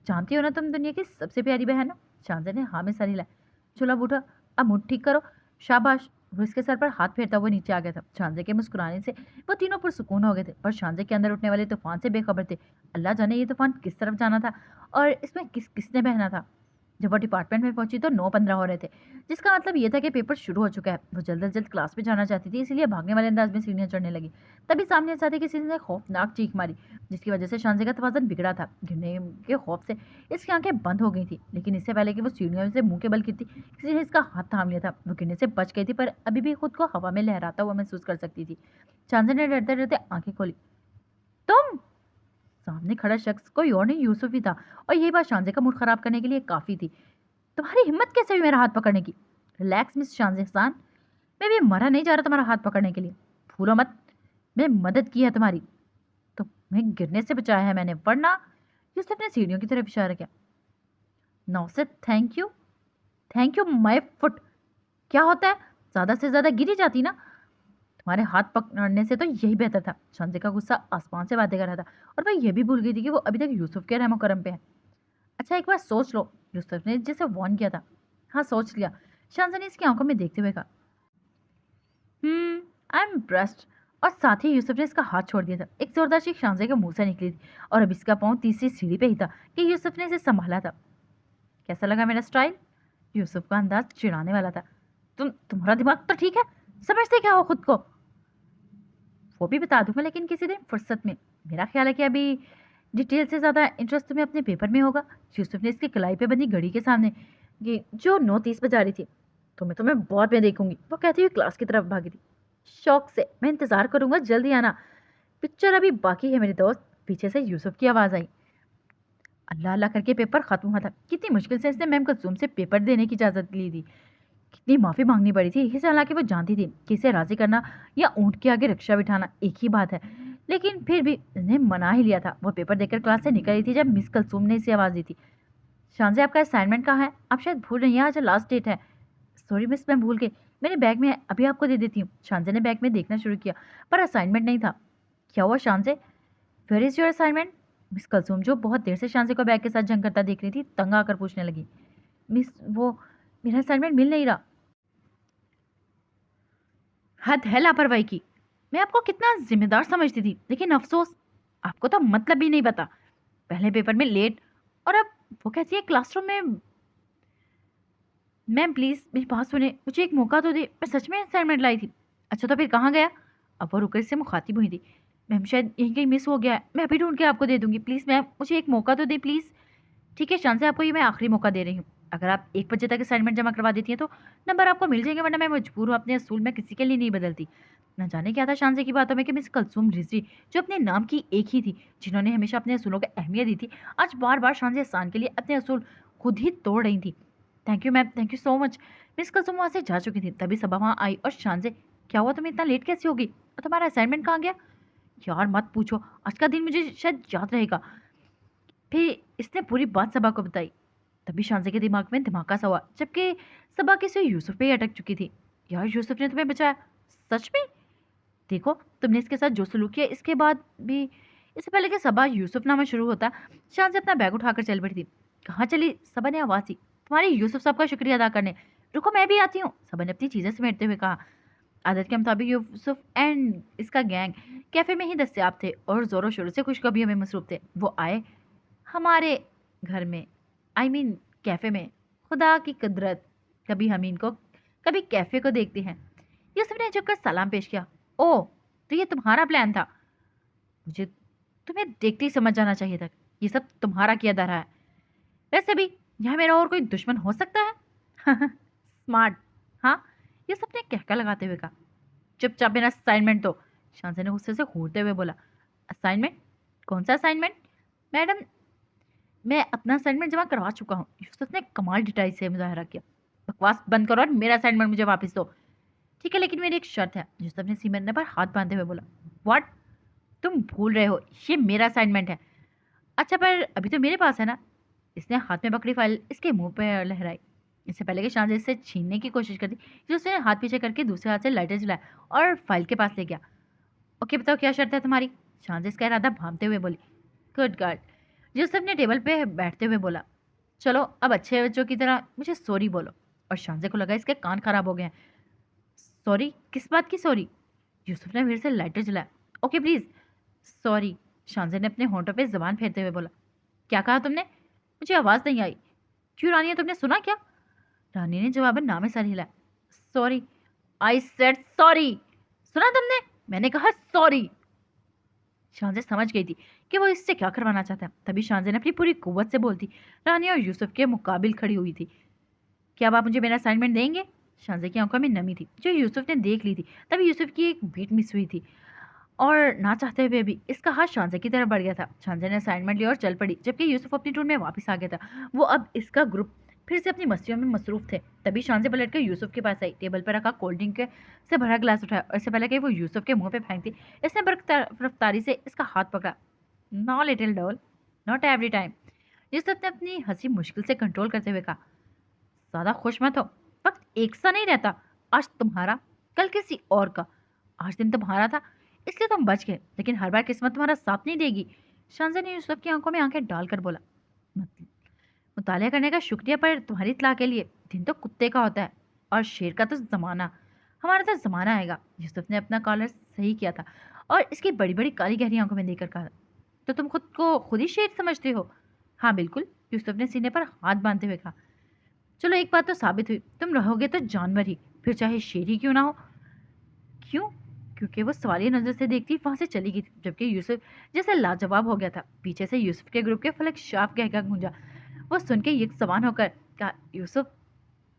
जानती हो ना तुम दुनिया की सबसे प्यारी बहन हो। शानजे ने हाँ में सर हिलाया। चलो बूढ़ा, अब मुंह ठीक करो। शाबाश। वो इसके सर पर हाथ फेरता हुआ नीचे आ गया था। शानजे के मुस्कुराने से वो तीनों पुरसुकून हो गए थे, पर शानजे के अंदर उठने वाले तूफान से बेखबर थे। अल्लाह जाने ये तूफान किस तरफ जाना था और इसमें किसने बहना था। जब वो डिपार्टमेंट में पहुंची तो 9:15 हो रहे थे, जिसका मतलब ये था कि पेपर शुरू हो चुका है। वो जल्द से जल्द क्लास में जाना चाहती थी, इसलिए भागने वाले अंदाज में सीढ़ियां चढ़ने लगी। तभी सामने से आते किसी ने खौफनाक चीख मारी, जिसकी वजह से शानजे का तवाज़ुन बिगड़ा था। गिरने के खौफ से इसकी आंखें बंद हो गई थी, लेकिन इससे पहले कि वो सीढ़ियों से मुंह के बल गिरती, किसी ने इसका हाथ थाम लिया था। वो गिरने से बच गई थी, पर अभी भी खुद को हवा में लहराता हुआ महसूस कर सकती थी। शानजे ने डरते डरते आंखें खोली। तुम? सामने खड़ा शख्स कोई और नहीं, यूसुफ ही था। और यही बात शानजे का मूड खराब करने के लिए काफी थी। तुम्हारी हिम्मत कैसे हुई मेरा हाथ पकड़ने की? रिलैक्स मिस शानजे हसान, मैं भी मरा नहीं जा रहा तुम्हारा हाथ पकड़ने के लिए। फूलो मत, मैं मदद की है तुम्हारी, तुम्हें गिरने से बचाया है मैंने, वरना। यूसुफ ने सीढ़ियों की तरफ इशारा किया। नौसेद, thank you, thank you my foot. क्या होता है, ज्यादा से ज्यादा गिरी जाती ना। तुम्हारे हाथ पकड़ने से तो यही बेहतर था। शानजे का गुस्सा आसमान से बातें कर रहा था, और वह यह भी भूल गई थी कि वो अभी तक यूसुफ के रहमो करम पे है। अच्छा, एक बार सोच लो, यूसुफ ने जिसे वार्न किया था। हाँ, सोच लिया, शानजे ने इसकी आंखों में देखते हुए कहा। I am impressed. और साथ ही यूसुफ ने इसका हाथ छोड़ दिया था। एक जोरदार चीख शानजे के मुंह से निकली थी, और अब इसका पाँव तीसरी सीढ़ी पे ही था कि यूसुफ ने इसे संभाला था। कैसा लगा मेरा स्टाइल? यूसुफ का अंदाज चिढ़ाने वाला था। तुम्हारा दिमाग तो ठीक है, समझते क्या हो खुद को? वो भी बता दूंगा, लेकिन किसी दिन फुर्सत में। मेरा ख्याल है कि अभी डिटेल से ज़्यादा इंटरेस्ट तुम्हें अपने पेपर में होगा। यूसुफ ने इसकी कलाई पे बंधी घड़ी के सामने, ये जो 9:30 बजा रही थी, तुम्हें बहुत में देखूंगी, वो कहती हुई क्लास की तरफ भागी थी। शौक से, मैं इंतज़ार करूंगा, जल्दी आना, पिक्चर अभी बाकी है मेरे दोस्त। पीछे से यूसुफ की आवाज़ आई। अल्लाह अल्लाह करके पेपर खत्म हुआ था। कितनी मुश्किल से इसने मैम कुलसुम से पेपर देने की इजाज़त ली थी। कितनी माफ़ी मांगनी पड़ी थी इसे, हालांकि वो जानती थी कि इसे राज़ी करना या ऊँट के आगे रिक्शा बिठाना एक ही बात है, लेकिन फिर भी इसने मना ही लिया था। वो पेपर देकर क्लास से निकल रही थी जब मिस कुलसुम ने इसे आवाज़ दी थी। शानजे, आपका असाइनमेंट कहाँ है? आप शायद भूल रही हैं, आज लास्ट डेट है। सॉरी मिस, मैं भूल गई, मेरे बैग में है, अभी आपको दे देती हूँ। शानजे ने बैग में देखना शुरू किया, पर असाइनमेंट नहीं था। क्या हुआ शानजे, where is your assignment? Miss Kulsum, जो बहुत देर से शानजे को बैग के साथ जंग करता देख रही थी, तंग आकर पूछने लगी। मिस, वो मेरा असाइनमेंट मिल नहीं रहा। हद है लापरवाही की। मैं आपको कितना जिम्मेदार समझती थी, लेकिन अफसोस, आपको तो मतलब ही नहीं पता। पहले पेपर में लेट, और अब वो कहती है क्लासरूम में। मैम प्लीज़ मेरी बात सुने, मुझे एक मौका तो दे, मैं सच में असाइनमेंट लाई थी। अच्छा, तो फिर कहाँ गया? अब वो रुकर से मुखातिब हुई थी। मैम शायद यहीं कहीं मिस हो गया है, मैं अभी ढूंढ के आपको दे दूंगी, प्लीज़ मैम मुझे एक मौका तो दे प्लीज़। ठीक है शान से, आपको ये मैं आखिरी मौका दे रही हूँ। अगर आप 1 बजे तक असाइनमेंट जमा करवा देती हैं तो नंबर आपको मिल जाएंगे, वरना मैं मजबूर हूँ, अपने असूल में किसी के लिए नहीं बदलती। न जाने क्या था शानजे की बातों में कि मिस कुलसुम रिजवी, जो अपने नाम की एक ही थी, जिन्होंने हमेशा अपने असूलों को अहमियत दी थी, आज बार बार शानजे एहसान के लिए अपने असूल खुद ही तोड़ रही थी। Thank you ma'am, thank you so much. Miss Kulsum वहाँ से जा चुकी थी, तभी सबा वहाँ आई और शानजे, क्या हुआ, तुम्हें इतना लेट कैसे होगी और तुम्हारा असाइनमेंट कहाँ गया? यार मत पूछो, आज का दिन मुझे शायद याद रहेगा। फिर इसने पूरी बात सबा को बताई। तभी शांजा के दिमाग में धमाका सा हुआ, जबकि सबा किसी यूसुफ पे ही अटक चुकी थी। यार यूसुफ ने तुम्हें बचाया? सच में? देखो तुमने इसके साथ जो सलूक किया, इसके बाद भी। इससे पहले कि सबा यूसुफ नामा शुरू होता, शांजा अपना बैग उठाकर चल पड़ी थी। कहाँ चली? सबा ने आवाज दी। तुम्हारे यूसुफ साहब का शुक्रिया अदा करने। रुको मैं भी आती हूँ, सबा ने अपनी चीजें समेटते हुए कहा। आदत के मुताबिक यूसुफ एंड इसका गैंग कैफे में ही दस्तयाब थे और जोरों शोरों से खुशखबरियों में मसरूफ थे। वो आए हमारे घर में, आई मीन कैफे में। खुदा की कुदरत, कभी हम इनको कभी कैफे को देखते हैं। यूसुफ ने झुककर सलाम पेश किया। ओ, तो ये तुम्हारा प्लान था? मुझे तुम्हें देखते ही समझ जाना चाहिए था, ये सब तुम्हारा किया धरा है। वैसे भी यहाँ मेरा और कोई दुश्मन हो सकता है? स्मार्ट। हाँ, ये सबने कहका लगाते हुए कहा। चुपचाप मेरा असाइनमेंट दो, शांति ने गुस्से से घूरते हुए बोला। असाइनमेंट? कौन सा असाइनमेंट? मैडम, मैं अपना असाइनमेंट जमा करवा चुका हूँ, यूसुफ ने कमाल डिटाई से मुजाहरा किया। बकवास बंद करो और मेरा असाइनमेंट मुझे वापस दो। ठीक है, लेकिन मेरी एक शर्त है, यूसुफ ने सीमंत पर हाथ बांधते हुए बोला। व्हाट? तुम भूल रहे हो, ये मेरा असाइनमेंट है। अच्छा, पर अभी तो मेरे पास है ना। इसने हाथ में पकड़ी फाइल इसके मुंह पे लहराई। इससे पहले कि शांजा इससे छीनने की कोशिश करती, उसने हाथ पीछे करके दूसरे हाथ से लाइटर जलाया और फाइल के पास ले गया। ओके बताओ, क्या शर्त है तुम्हारी? शांजा इसका इरादा भांपते हुए बोली। गुड गर्ल, यूसुफ ने टेबल पे बैठते हुए बोला। चलो अब अच्छे बच्चों की तरह मुझे सॉरी बोलो। और शांजा को लगा इसके कान खराब हो गए हैं। सॉरी? किस बात की सॉरी? यूसुफ ने फिर से लाइटर जलाया। ओके प्लीज सॉरी, शांजा ने अपने होंठों पे जबान फेरते हुए बोला। क्या कहा तुमने? मुझे आवाज नहीं आई। क्यों रानिया, तुमने सुना क्या? रानी ने जवाबन नामे सर हिलाया। Sorry, I said sorry. सुना तुमने? मैंने कहा सॉरी। शांजे समझ गई थी कि वो इससे क्या करवाना चाहता है। तभी शांजे ने अपनी पूरी कुव्वत से बोलती रानी और यूसुफ के मुकाबिल खड़ी हुई थी। क्या आप मुझे मेरा असाइनमेंट देंगे? शांजे की आंखों में नमी थी जो यूसुफ ने देख ली थी। तभी यूसुफ की एक बीट मिस हुई थी और ना चाहते हुए भी इसका हाथ शांजे की तरफ बढ़ गया था। शांजे ने असाइनमेंट लिया और चल पड़ी, जबकि यूसुफ अपनी टूर में वापस आ गया था। वो अब इसका ग्रुप फिर से अपनी मस्तियों में मसरूफ थे। तभी शांजे पलट कर यूसुफ के पास आई, टेबल पर रखा कोल्ड ड्रिंक से भरा गिलास उठाया और इससे पहले कि वो यूसुफ के मुंह पे फेंकती, इसने रफ्तारी से इसका हाथ पकड़ा। Know little doll, not every time. Yusuf ने अपनी हंसी मुश्किल से कंट्रोल करते हुए कहा। ज्यादा खुश मत हो, वक्त एक सा नहीं रहता। आज तुम्हारा, कल किसी और का। आज दिन तुम्हारा था इसलिए तुम बच गए, लेकिन हर बार किस्मत तुम्हारा साथ नहीं देगी। शांजा ने यूसुफ की आंखों में आंखें डालकर बोला। मुतालिया करने का शुक्रिया, पर तुम्हारी इत्तला के लिए दिन तो कुत्ते का होता है और शेर का तो जमाना। हमारा तो जमाना आएगा। यूसुफ ने अपना कॉलर सही किया था और इसकी बड़ी बड़ी काली गहरी आंखों में देखकर कहा। तो तुम खुद को खुद ही शेर समझते हो? हाँ बिल्कुल, यूसुफ ने सीने पर हाथ बांधते हुए कहा। चलो एक बात तो साबित हुई, तुम रहोगे तो जानवर ही, फिर चाहे शेर ही क्यों ना हो। क्यों? क्योंकि वो सवालिया नजर से देखती वहां से चली गई, जबकि यूसुफ जैसे लाजवाब हो गया था। पीछे से यूसुफ के ग्रुप के फलक शाफ कहकर गूंजा। वो सुन के एक समान होकर कहा, यूसुफ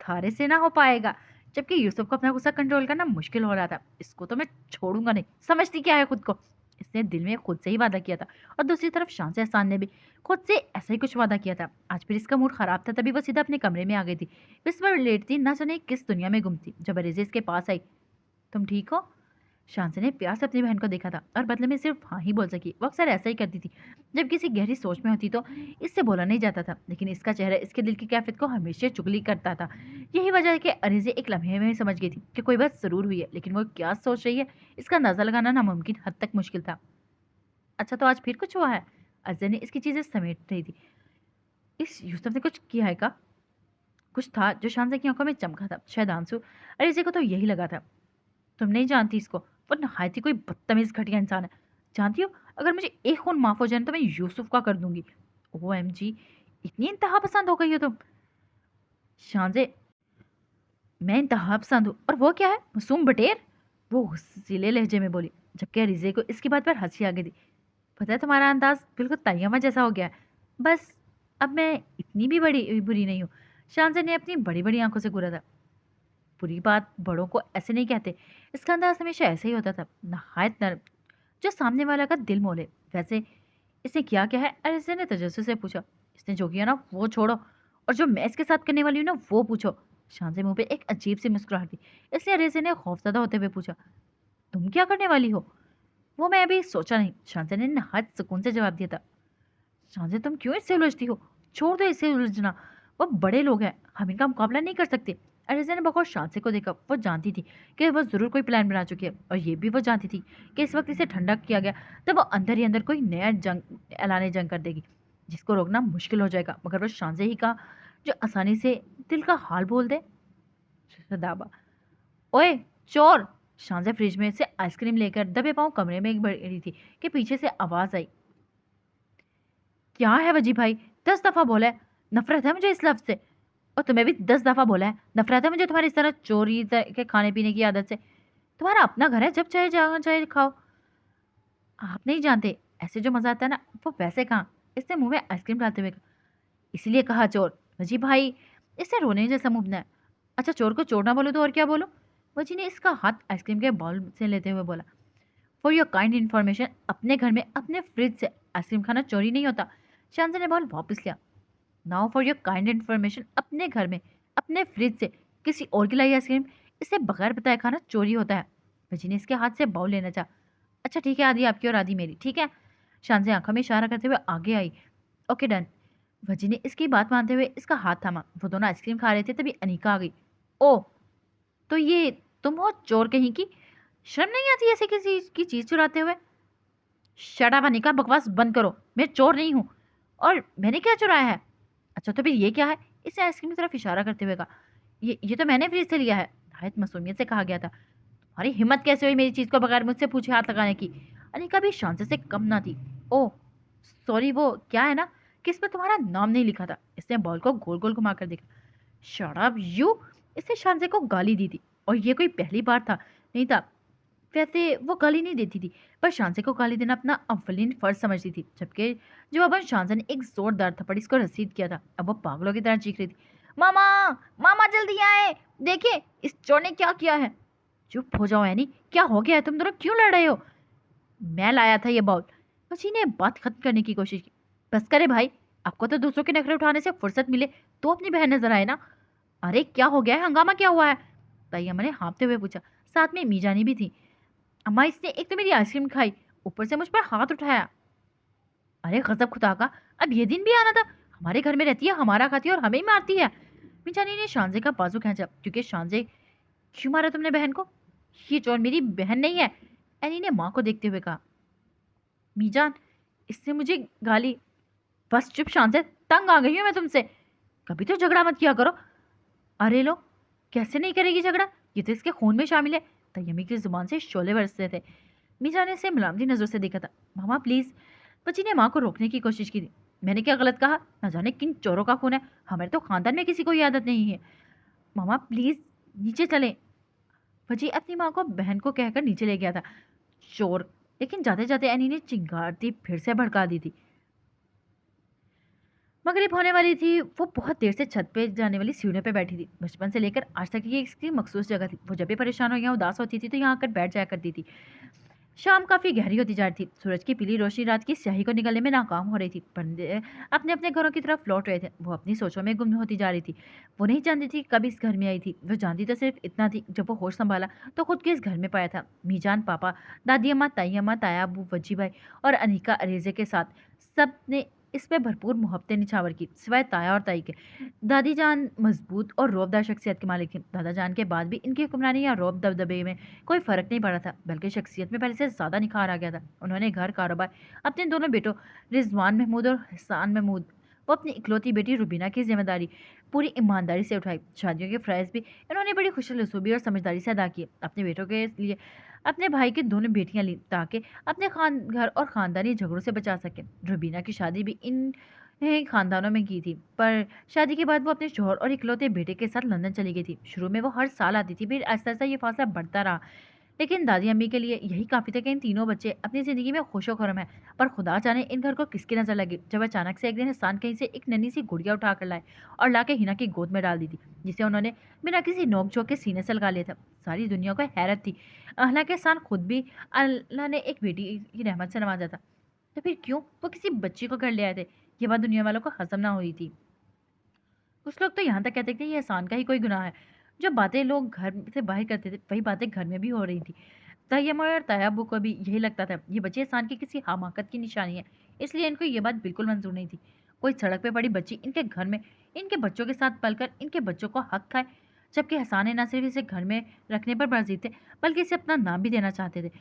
थारे से ना हो पाएगा। जबकि यूसुफ को अपना गुस्सा कंट्रोल करना मुश्किल हो रहा था। इसको तो मैं छोड़ूंगा नहीं, समझती क्या है खुद को? इसने दिल में खुद से ही वादा किया था और दूसरी तरफ शान से एहसान ने भी खुद से ऐसा ही कुछ वादा किया था। आज फिर इसका मूड खराब था, तभी वो सीधा अपने कमरे में आ गई थी। इस पर लेटती ना जाने किस दुनिया में गुम थी जब अरेजे इसके पास आई। तुम ठीक हो? शांति ने प्यार से अपनी बहन को देखा था और बदले में सिर्फ हाँ ही बोल सकी। वो अक्सर ऐसा ही करती थी जब किसी गहरी सोच में होती तो इससे बोला नहीं जाता था, लेकिन इसका चेहरा इसके दिल की कैफियत को हमेशा चुगली करता था। यही वजह है कि अरीजे एक लम्हे में समझ गई थी कि कोई बात जरूर हुई है, लेकिन वो क्या सोच रही है इसका अंदाजा लगाना नामुमकिन हद तक मुश्किल था। अच्छा, तो आज फिर कुछ हुआ है? अजय ने इसकी चीजें समेट रही थी। इस यूसुफ ने कुछ किया है का? कुछ था जो शांजा की आंखों में चमका था, शायद आंसू। अरीजे को तो यही लगा था। तुम नहीं जानती इसको, वो नहायत ही कोई बदतमीज घटिया इंसान है। जानती हो, अगर मुझे एक खून माफ हो जाए तो मैं यूसुफ का कर दूंगी। OMG, इतनी इंतहा पसंद हो गई हो तुम? शांजे, मैं इंतहा पसंद हूँ और वो क्या है, मासूम बटेर? वो हुस्सीले लहजे में बोली, जबकि रिजे को इसकी बात पर हंसी आ गई थी। पता है, तुम्हारा अंदाज बिल्कुल तैयमा जैसा हो गया है। बस अब मैं इतनी भी बड़ी बुरी नहीं हूँ। शांजे ने अपनी बड़ी बड़ी आंखों से घूरा था। बुरी बात बड़ों को ऐसे नहीं कहते। इसका अंदाज हमेशा ऐसे ही होता था, नहायत नर्म, जो सामने वाला का दिल मोले। वैसे इसने किया क्या है? अरसे ने तजस्सुस से पूछा। इसने जो किया ना वो छोड़ो, और जो मैं इसके साथ करने वाली हूँ ना वो पूछो। शांति मुंह पे एक अजीब सी मुस्कुराहट थी, इसलिए अरसे ने खौफजदा होते हुए पूछा। तुम क्या करने वाली हो? वो मैं अभी सोचा नहीं, शांति ने नहायत सुकून से जवाब दिया था। शांजे तुम क्यों इससे उलझती हो? छोड़ दो इससे उलझना, वो बड़े लोग हैं, हम इनका मुकाबला नहीं कर सकते। अरेजा ने बकौर शांसे को देखा। वो जानती थी कि वो जरूर कोई प्लान बना चुकी है, और ये भी वो जानती थी कि इस वक्त इसे ठंडा किया गया तो वो अंदर ही अंदर कोई नया जंग ऐलाने जंग कर देगी, जिसको रोकना मुश्किल हो जाएगा। मगर वो शांसे ही का जो आसानी से दिल का हाल बोल दे। दाबा, ओए चोर! शांजा फ्रिज में से आइसक्रीम लेकर दबे पांव कमरे में एक बढ़ी थी कि पीछे से आवाज आई। क्या है वजी भाई, 10 दफा बोला है नफरत है मुझे इस लफ्ज से। और तुम्हें भी 10 दफा बोला है नफरत है मुझे तुम्हारी इस तरह चोरी के खाने पीने की आदत से। तुम्हारा अपना घर है, जब चाहे जहाँ चाहे खाओ। आप नहीं जानते, ऐसे जो मजा आता है ना वो वैसे कहाँ। इसने मुंह में आइसक्रीम डालते हुए कहा। इसीलिए कहा चोर। वजी भाई, इससे रोने जैसा मुंह बनाया। अच्छा, चोर को चोर ना बोलो तो और क्या बोलो? वजी ने इसका हाथ आइसक्रीम के बाउल से लेते हुए बोला। फॉर योर काइंड इन्फॉर्मेशन, अपने घर में अपने फ्रिज से आइसक्रीम खाना चोरी नहीं होता। शांजा ने बॉल वापस लिया। Now for your kind information, अपने घर में अपने फ्रिज से किसी और की लाई आइसक्रीम, इसे बगैर बताए खाना चोरी होता है। वजी ने इसके हाथ से बाउल लेना चाहा। अच्छा ठीक है, आधी आपकी और आधी मेरी, ठीक है? शांजा आंखों में इशारा करते हुए आगे आई। Okay done. वजी ने इसकी बात मानते हुए इसका हाथ थामा। वो दोनों आइसक्रीम खा रहे थे तभी अनीका आ गई। ओ, तो ये तुम हो चोर कहीं की? शर्म नहीं आती ऐसे किसी की चीज चुराते हुए? शट अप अनिका, बकवास बंद करो। मैं चोर नहीं हूँ, और मैंने क्या चुराया है? अच्छा तो फिर ये क्या है? इसे आइसक्रीम की तरफ इशारा करते हुए कहा। ये तो मैंने फ्रिज से लिया है, शायद मासूमियत से कहा गया था। तुम्हारी हिम्मत कैसे हुई मेरी चीज को बगैर मुझसे पूछे हाथ लगाने की? अनिका भी शांति से कम ना थी। ओह सॉरी, वो क्या है ना कि इस पर तुम्हारा नाम नहीं लिखा था। इसने बॉल को गोल गोल घुमाकर देखा। Shut up you! इसने शांजे को गाली दी थी, और ये कोई पहली बार था नहीं था। वैसे वो गाली नहीं देती थी, पर शांसे को गाली देना अपना अव्वलीन फर्ज समझती थी। जबकि जवाबन शांजा ने एक जोरदार थप्पड़ इसको रसीद किया था। अब वो पागलों की तरह चीख रही थी। मामा, मामा जल्दी आए, देखिए इस चोर ने क्या किया है। चुप हो जाओ एनी, क्या हो गया है? तुम दोनों क्यों लड़ रहे हो? मैं लाया था ये बाउल। बची ने बात खत्म करने की कोशिश की। बस करे भाई, आपको तो दूसरों के नखरे उठाने से फुर्सत मिले तो अपनी बहन नजर आए ना। अरे क्या हो गया है, हंगामा क्या हुआ है? तैयम्मा ने हाँफते हुए पूछा। साथ में मीजानी भी थी। अम्मा, इसने एक तो मेरी आइसक्रीम खाई, ऊपर से मुझ पर हाथ उठाया। अरे गजब खुदा का, अब ये दिन भी आना था। हमारे घर में रहती है, हमारा खाती है और हमें ही मारती है। मीजानी ने शांजे का बाजू खींचा। क्योंकि शांजे, क्यों मारा तुमने बहन को? ये चोर मेरी बहन नहीं है, एनी ने माँ को देखते हुए कहा। मीजान, इससे मुझे गाली। बस चुप शांजे, तंग आ गई हूँ मैं तुमसे। कभी तो झगड़ा मत किया करो। अरे लो, कैसे नहीं करेगी झगड़ा, ये तो इसके खून में शामिल है। तय्यमी की जुबान से शोले बरसते थे। मीजा ने इसे मलामती नजर से देखा था। मामा प्लीज। बच्ची ने माँ को रोकने की कोशिश की थी। मैंने क्या गलत कहा? न जाने किन चोरों का खून है, हमारे तो खानदान में किसी को ये आदत नहीं है। मामा प्लीज, नीचे चलें। बच्ची अपनी माँ को बहन को कहकर नीचे ले गया था। चोर! लेकिन जाते जाते एनी ने चिंगारती फिर से भड़का दी थी। मगरिब होने वाली थी। वो बहुत देर से छत पे जाने वाली सीढ़ियों पे बैठी थी। बचपन से लेकर आज तक ये इसकी मखसूस जगह थी। वो जब भी परेशान हो या उदास होती थी तो यहाँ आकर बैठ जाया करती थी। शाम काफी गहरी होती जा रही थी। सूरज की पीली रोशनी रात की स्याही को निगलने में नाकाम हो रही थी। बंदे अपने अपने घरों की तरफ लौट रहे थे। वो अपनी सोचों में गुम होती जा रही थी। वो नहीं जानती थी कब इस घर में आई थी। वो जानती तो सिर्फ इतना थी, जब वो होश संभाला तो खुद के इस घर में पाया था। मीजान, पापा, दादी अम्मा, ताई अम्मा, ताया अबू, वजी भाई और अनिका अरेजे के साथ सब ने इस पे भरपूर मोहब्बतें निछावर की, सिवाय ताया और ताई के। दादी जान मजबूत और रौबदार शख्सियत के मालिक थी। दादा जान के बाद भी इनकी हुक्मरानी या रौब दबदबे में कोई फ़र्क नहीं पड़ा था, बल्कि शख्सियत में पहले से ज़्यादा निखार आ गया था। उन्होंने घर, कारोबार, अपने दोनों बेटों रिजवान महमूद और हसान महमूद वो अपनी इकलौती बेटी रुबीना की जिम्मेदारी पूरी ईमानदारी से उठाई। शादियों के फ़रज़ भी इन्होंने बड़ी खुशनसीबी और समझदारी से अदा किए। अपने बेटों के लिए अपने भाई की दोनों बेटियां ली, ताकि अपने खान घर और ख़ानदानी झगड़ों से बचा सकें। रुबीना की शादी भी इन खानदानों में की थी, पर शादी के बाद वो अपने शौहर और इकलौते बेटे के साथ लंदन चली गई थी। शुरू में वो हर साल आती थी, फिर आहिस्ता आहिस्ता ये फासला बढ़ता रहा। लेकिन दादी अम्मी के लिए यही काफ़ी था कि इन तीनों बच्चे अपनी ज़िंदगी में खुशो खुरम है। पर खुदा जाने इन घर को किसकी नज़र लगी, जब अचानक से एक दिन हसान कहीं से एक नन्ही सी गुड़िया उठा कर लाए और लाके हिना की गोद में डाल दी थी, जिसे उन्होंने बिना किसी नोक झोंक के सीने से लगा लिया था। सारी दुनिया को हैरत थी। हालांकि हसान खुद भी अल्लाह ने एक बेटी की रहमत से नवाजा था, तो फिर क्यों वो किसी बच्ची को घर ले आए थे? ये बात दुनिया वालों को हजम ना हुई थी। कुछ लोग तो यहाँ तक कहते थे ये एहसान का ही कोई गुनाह है। जो बातें लोग घर से बाहर करते थे वही बातें घर में भी हो रही थी। तय्यम और तयाब्बू को भी यही लगता था, ये बच्चे एहसान की किसी हमाकत की निशानी है, इसलिए इनको ये बात बिल्कुल मंज़ूर नहीं थी। कोई सड़क पे पड़ी बच्ची इनके घर में, इनके बच्चों के साथ पलकर इनके बच्चों को हक़ खाए, जबकि हसन ने ना सिर्फ़ इसे घर में रखने पर बर्ज़िद थे, बल्कि इसे अपना नाम भी देना चाहते थे।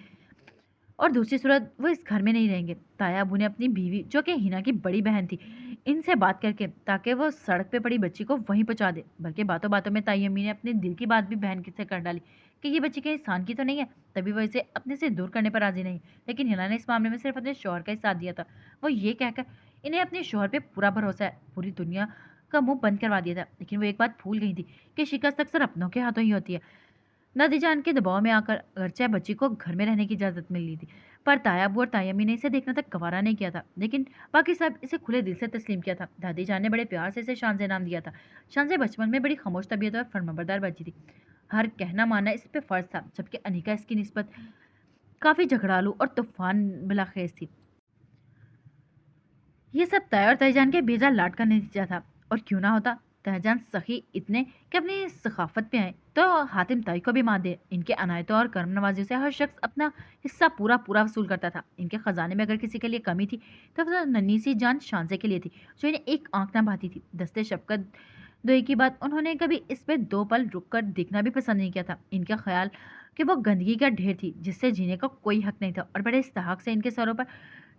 और दूसरी सूरत वो इस घर में नहीं रहेंगे। ताया अबू ने अपनी बीवी, जो कि हिना की बड़ी बहन थी, इनसे बात करके ताकि वो सड़क पे पड़ी बच्ची को वहीं पहुँचा दे। बल्कि बातों-बातों में ताई अम्मी ने अपने दिल की बात भी बहन से कर डाली कि ये बच्ची कहीं इंसान की तो नहीं है, तभी वो इसे अपने से दूर करने पर राज़ी नहीं। लेकिन हिना ने इस मामले में सिर्फ़ अपने शौहर का ही साथ दिया था। वो ये कहकर इन्हें अपने शौहर पे पूरा भरोसा है, पूरी दुनिया का मुँह बंद करवा दिया था। लेकिन वो एक बात भूल गई थी कि शिकस्त अक्सर अपनों के हाथों ही होती है। नदीजान के दबाव में आकर अगरचे बच्ची को घर में रहने की इजाज़त मिल ली थी, पर तायाबू और तायम्मी ने इसे देखना तक गवारा नहीं किया था। लेकिन बाकी सब इसे खुले दिल से तस्लीम किया था। दादी जान ने बड़े प्यार से इसे शानजे नाम दिया था। शानजे बचपन में बड़ी खामोश तबीयत और फर्माबरदार बच्ची थी। हर कहना मानना इस पे फ़र्ज़ था, जबकि अनिका इसकी निस्बत काफ़ी झगड़ालू और तूफ़ान बिलाखेज़ थी। ये सब तय और तयजान के बेजा लाड का नतीजा था। और क्यों ना होता, तयजान सखी इतने कि अपनी सखाफत पे आए तो हातिम ताई को भी मात दे। इनके अनायतों और कर्म नवाजियों से हर शख्स अपना हिस्सा पूरा पूरा वसूल करता था। इनके खजाने में अगर किसी के लिए कमी थी तो वो नन्ही सी जान शांजे के लिए थी, जो इन्हें एक आंख ना भाती थी। दस्ते शफकत दोई की बात उन्होंने कभी इस पे दो पल रुक कर देखना भी पसंद नहीं किया था। इनका ख्याल कि वो गंदगी का ढेर थी जिससे जीने का कोई हक नहीं था, और बड़े इस्तहाक से इनके सरों पर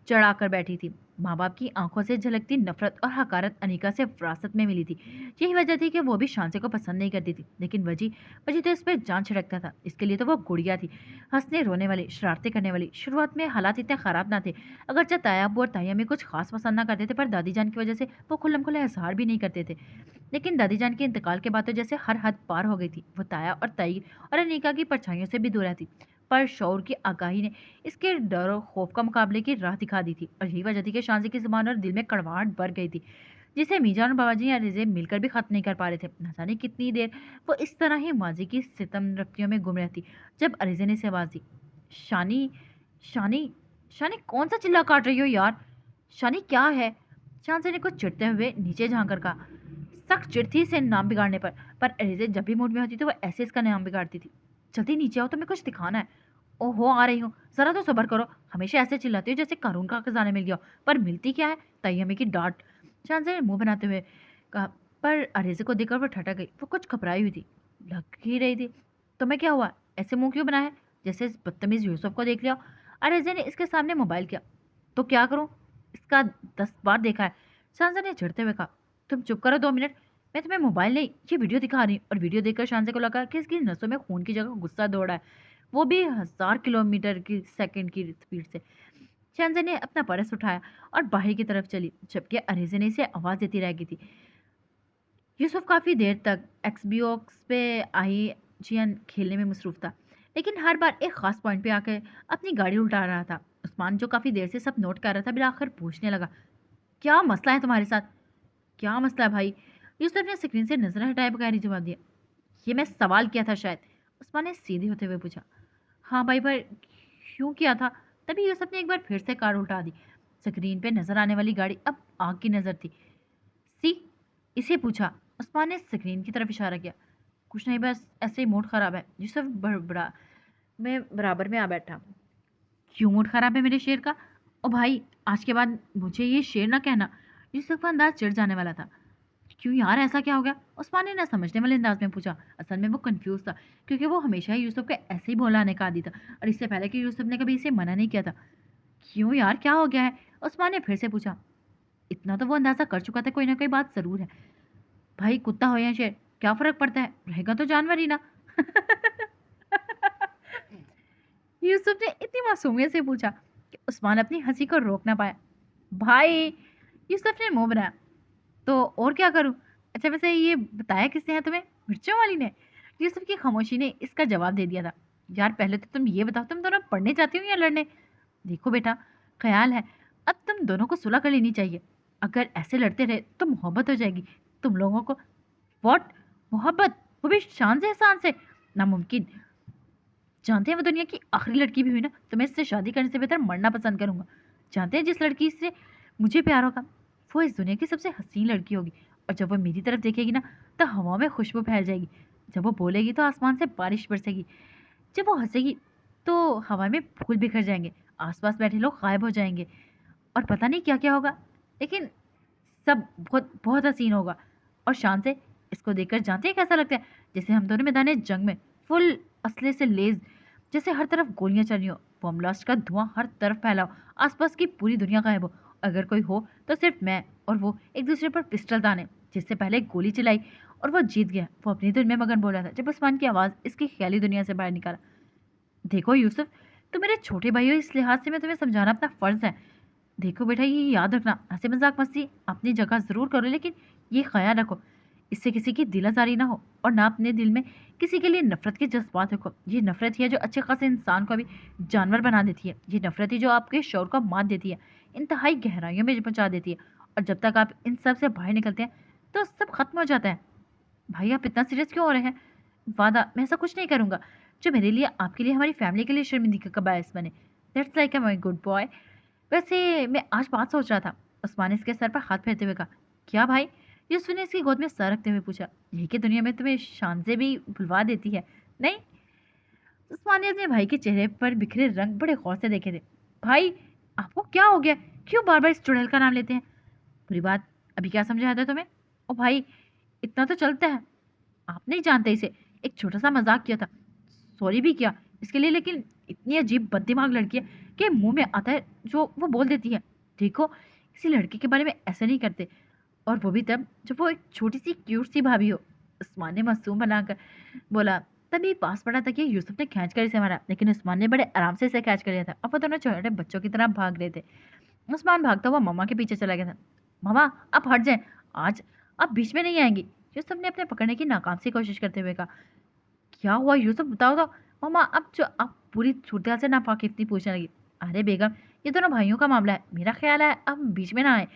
चढ़ाकर बैठी थी। माँ-बाप की आँखों से झलकती नफ़रत और हकारत अनीका से विरासत में मिली थी। यही वजह थी कि वो भी शांसे को पसंद नहीं करती थी। लेकिन वजी वजी तो इस पे जान छिड़कता था। इसके लिए तो वो गुड़िया थी, हँसने रोने वाली, शरारतें करने वाली। शुरुआत में हालात इतने ख़राब ना थे। अगरचे तायाब और तायम्मी कुछ ख़ास पसंद ना करते थे, पर दादी जान की वजह से वो खुल्लम-खुल्ला इज़हार भी नहीं करते थे। लेकिन दादी जान के इंतकाल के बाद तो जैसे हर हद पार हो गई थी। वो ताया और ताई और अनीका की परछाइयों से भी दूर रहती। पर शौर की आगाही ने इसके डर और खौफ का मुकाबले की राह दिखा दी थी, और यही वजह थी कि शांति की जुबान और दिल में कड़वाहट भर गई थी, जिसे मीजान और बाबाजी या रिजे मिलकर भी खत्म नहीं कर पा रहे थे। न जाने कितनी देर वो इस तरह ही माजी की सितम रक्तियों में गुम रहती, जब अरिजे ने से आवाज दी, शानी, शानी, शानी, कौन सा चिल्ला काट रही हो यार? शानी क्या है? शांति ने कुछ चिढ़ते हुए नीचे झांक कर कहा। सख्त चिढ़ थी इसे नाम बिगाड़ने पर अरिजे जब भी मूड में होती तो वो ऐसे इसका नाम बिगाड़ती थी। जल्दी नीचे आओ, तुम्हें कुछ दिखाना है। ओहो, आ रही हूँ, ज़रा तो सब्र करो। हमेशा ऐसे चिल्लाती हो जैसे कानून का खजाना मिल गया हो, पर मिलती क्या है? तय्यमी की डांट। शानज़ ने मुंह बनाते हुए कहा, पर अरेज़े को देखकर वो ठटक गई। वो कुछ घबराई हुई थी, लग ही रही थी। तुम्हें क्या हुआ? ऐसे मुंह क्यों बनाया है जैसे इस बदतमीज़ यूसुफ को देख लिया हो? अरेज़े ने इसके सामने मोबाइल किया। तो क्या करूँ? इसका 10 बार देखा है। शानज़ ने चिढ़ते हुए कहा, तुम चुप करो 2 मिनट। मैं तुम्हें मोबाइल नहीं, ये वीडियो दिखा रही हूँ। और वीडियो देखकर शानज़ को लगा कि इसकी नसों में खून की जगह गुस्सा दौड़ रहा है, वो भी 1000 किलोमीटर की सेकंड की स्पीड से। शहज़ाद ने अपना पर्स उठाया और बाहर की तरफ चली, जबकि अरेज़े ने इसे आवाज़ देती रह गई थी। यूसुफ काफ़ी देर तक एक्सबीओक्स पे आईजीएन खेलने में मसरूफ़ था, लेकिन हर बार एक ख़ास पॉइंट पे आकर अपनी गाड़ी उल्टा रहा था। उस्मान, जो काफ़ी देर से सब नोट कर रहा था, बिलाखिर पूछने लगा, क्या मसला है तुम्हारे साथ? क्या मसला है भाई? यूसुफ ने स्क्रीन से नज़र हटाए बगैर ही जवाब दिया। ये मैं सवाल किया था शायद, उस्मान ने सीधे होते हुए पूछा। हाँ भाई, पर क्यों किया था? तभी यूसुफ ने एक बार फिर से कार उल्टा दी। स्क्रीन पे नजर आने वाली गाड़ी अब आग की नजर थी। सी, इसे पूछा। उस्मान ने स्क्रीन की तरफ इशारा किया। कुछ नहीं, बस ऐसे ही मूड खराब है। यूसुफ बड़ा मैं बराबर में आ बैठा। क्यों मूड खराब है मेरे शेर का? ओ भाई, आज के बाद मुझे ये शेर ना कहना। यूसुफ का अंदाज चिढ़ जाने वाला था। क्यों यार, ऐसा क्या हो गया? उस्मान ने ना समझने वाले अंदाज में पूछा। असल में वो कंफ्यूज था, क्योंकि वो हमेशा ही यूसुफ के ऐसे ही बोलाने का आदी था, और इससे पहले कि यूसुफ ने कभी इसे मना नहीं किया था। क्यों यार, क्या हो गया है? उस्मान ने फिर से पूछा। इतना तो वो अंदाजा कर चुका था, कोई ना कोई बात जरूर है। भाई, कुत्ता हो या शेर, क्या फर्क पड़ता है? रहेगा तो जानवर ही ना। यूसुफ ने इतनी मासूमियत से पूछा कि उस्मान अपनी हंसी को रोक ना पाया। भाई, यूसुफ ने मुंह बनाया। तो और क्या करूं? अच्छा, वैसे ये बताया किसने है तुम्हें? मिर्चों वाली ने? यूसुफ की खामोशी ने इसका जवाब दे दिया था। यार, पहले तो तुम ये बताओ, तुम दोनों पढ़ने जाती हो या लड़ने? देखो बेटा, ख्याल है अब तुम दोनों को सुलह कर लेनी चाहिए। अगर ऐसे लड़ते रहे तो मोहब्बत हो जाएगी तुम लोगों को। व्हाट? मोहब्बत? वो भी शान से एहसान से? नामुमकिन। जानते हैं, वो दुनिया की आखिरी लड़की भी हुई ना, तो मैं इससे शादी करने से बेहतर मरना पसंद करूंगा। जानते हैं, जिस लड़की से मुझे प्यार होगा वो इस दुनिया की सबसे हसीन लड़की होगी, और जब वो मेरी तरफ देखेगी ना, तो हवा में खुशबू फैल जाएगी। जब वो बोलेगी तो आसमान से बारिश बरसेगी। जब वो हंसेगी तो हवा में फूल बिखर जाएंगे, आसपास बैठे लोग गायब हो जाएंगे। और पता नहीं क्या-क्या होगा, लेकिन सब बहुत बहुत हसीन होगा। और शान से इसको देखकर जानते हैं कैसा लगता है? जैसे हम दोनों मैदान जंग में फुल असले से लेज़, जैसे हर तरफ गोलियाँ चल रही हो, बम ब्लास्ट का धुआँ हर तरफ फैला हो, आस-पास की पूरी दुनिया गायब हो। अगर कोई हो तो सिर्फ मैं और वो एक-दूसरे पर पिस्टल ताने। जिससे पहले गोली चलाई और वो जीत गया, वो अपनी धुन में मगन बोल रहा था, जब उस्मान की आवाज़ इसकी ख़याली दुनिया से बाहर निकाला। देखो यूसुफ, तुम मेरे छोटे भाई हो, इस लिहाज से मैं तुम्हें समझाना अपना फ़र्ज़ है। देखो बेटा, ये याद रखना, हँसी मज़ाक मस्ती अपनी जगह ज़रूर करो, लेकिन ये ख़याल रखो, इससे किसी की दिल आज़ारी ना हो और ना अपने दिल में किसी के लिए नफ़रत के जज़्बात रखो। ये नफ़रत ही है जो अच्छे ख़ासे इंसान को भी जानवर बना देती है। ये नफ़रत ही जो आपके शौर को मात देती है, इंतहाई गहराइयों में पहुँचा देती है। और जब तक आप इन सब से बाहर निकलते हैं, तो सब ख़त्म हो जाता है। भाई आप इतना सीरियस क्यों हो रहे हैं? वादा, मैं ऐसा कुछ नहीं करूँगा, जो मेरे लिए, आपके लिए, हमारी फ़ैमिली के लिए शर्मिंदगी का बायस बने। That's like a my good boy. वैसे मैं आज बात सोच रहा था। उस्मान ने इसके सर पर हाथ फेरते हुए कहा। क्या भाई? यूसुफ ने इसकी गोद में सर रखते हुए पूछा। यही कि दुनिया में तुम्हें शान से भी भुलवा देती है, नहीं? उस्मान ने अपने भाई के चेहरे पर बिखरे रंग बड़े गौर से देखे थे। भाई, आपको क्या हो गया? क्यों बार बार इस चुड़ैल का नाम लेते हैं? बुरी बात अभी क्या समझाया था तुम्हें? ओ भाई, इतना तो चलता है। आप नहीं जानते इसे, एक छोटा सा मजाक किया था, सॉरी भी किया इसके लिए, लेकिन इतनी अजीब बददिमाग लड़की है कि मुंह में आता है जो वो बोल देती है। देखो, किसी लड़के के बारे में ऐसे नहीं करते, और वो भी तब जब वो एक छोटी सी क्यूट सी भाभी हो। उस्मान ने मासूम बनाकर बोला। तभी पास पड़ा था कि यूसुफ ने खींच कर इसे मारा, लेकिन उस्मान ने बड़े आराम से इसे कैच कर लिया था। अब वो दोनों छोटे बच्चों की तरह भाग रहे थे। उस्मान भागता हुआ मम्मा के पीछे चला गया था। मम्मा, आप हट जाएं, आज आप बीच में नहीं आएंगी, यूसुफ ने अपने पकड़ने की नाकाम सी कोशिश करते हुए कहा। क्या हुआ यूसुफ, बताओ तो। मम्मा, अब पूरी सूरत से नावाकिफ थी, पूछने लगी। अरे बेगम, ये दोनों भाइयों का मामला है, मेरा ख्याल है अब बीच में ना आए।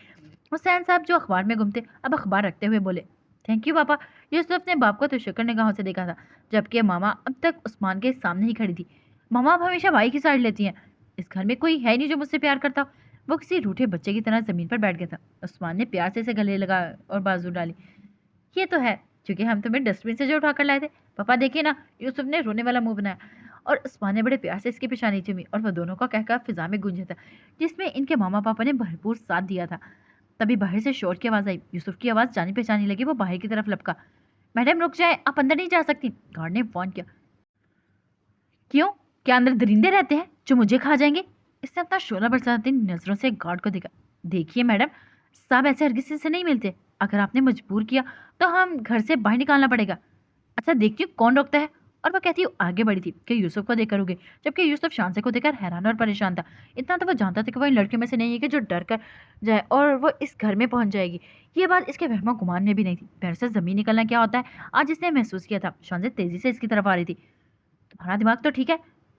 हुसैन साहब जो अखबार में घूमते, अब अखबार रखते हुए बोले। थैंक यू पापा। यूसुफ ने बाप को तो शुक्र निगाहों से देखा था, जबकि मामा अब तक उस्मान के सामने ही खड़ी थी। मामा अब हमेशा भाई की साइड लेती हैं। इस घर में कोई है नहीं जो मुझसे प्यार करता। वो किसी रूठे बच्चे की तरह जमीन पर बैठ गया था। उस्मान ने प्यार से इसे गले लगा और बाजू डाली। ये तो है, क्योंकि हम तुम्हें डस्टबिन से जो उठाकर लाए थे। पापा देखिए ना, यूसुफ ने रोने वाला मुंह बनाया, और उस्मान ने बड़े प्यार से इसकी पेशानी चूमी, और वह दोनों का कहकर फिजा में गूंजा था, जिसमें इनके मामा पापा ने भरपूर साथ दिया था। तभी बाहर से शोर की आवाज़ आई। यूसुफ की आवाज़ जानी पहचानी लगी। वो बाहर की तरफ लपका। मैडम रुक जाए, आप अंदर नहीं जा सकती, गार्ड ने वार्न किया। क्यों? क्या अंदर दरिंदे रहते हैं जो मुझे खा जाएंगे? इसने अपना शोला बरसाती नजरों से गार्ड को देखा। देखिए मैडम, साहब ऐसे हरगिज से नहीं मिलते। अगर आपने मजबूर किया तो हम घर से बाहर निकालना पड़ेगा। अच्छा, देखती हूँ कौन रोकता है। और वह कहती हूँ आगे बढ़ी थी कि यूसुफ को देखकर रुके, जबकि यूसुफ शांसे को देखकर हैरान और परेशान था। इतना तो वो जानता था कि वह इन लड़कियों में से नहीं है कि जो डर कर जाए और वो इस घर में पहुंच जाएगी। ये बात इसके वहमो गुमान में भी नहीं थी। पैर से जमीन निकलना क्या होता है, आज इसने महसूस किया था। शांसे तेजी से इसकी तरफ आ रही थी। तुम्हारा दिमाग तो ठीक है,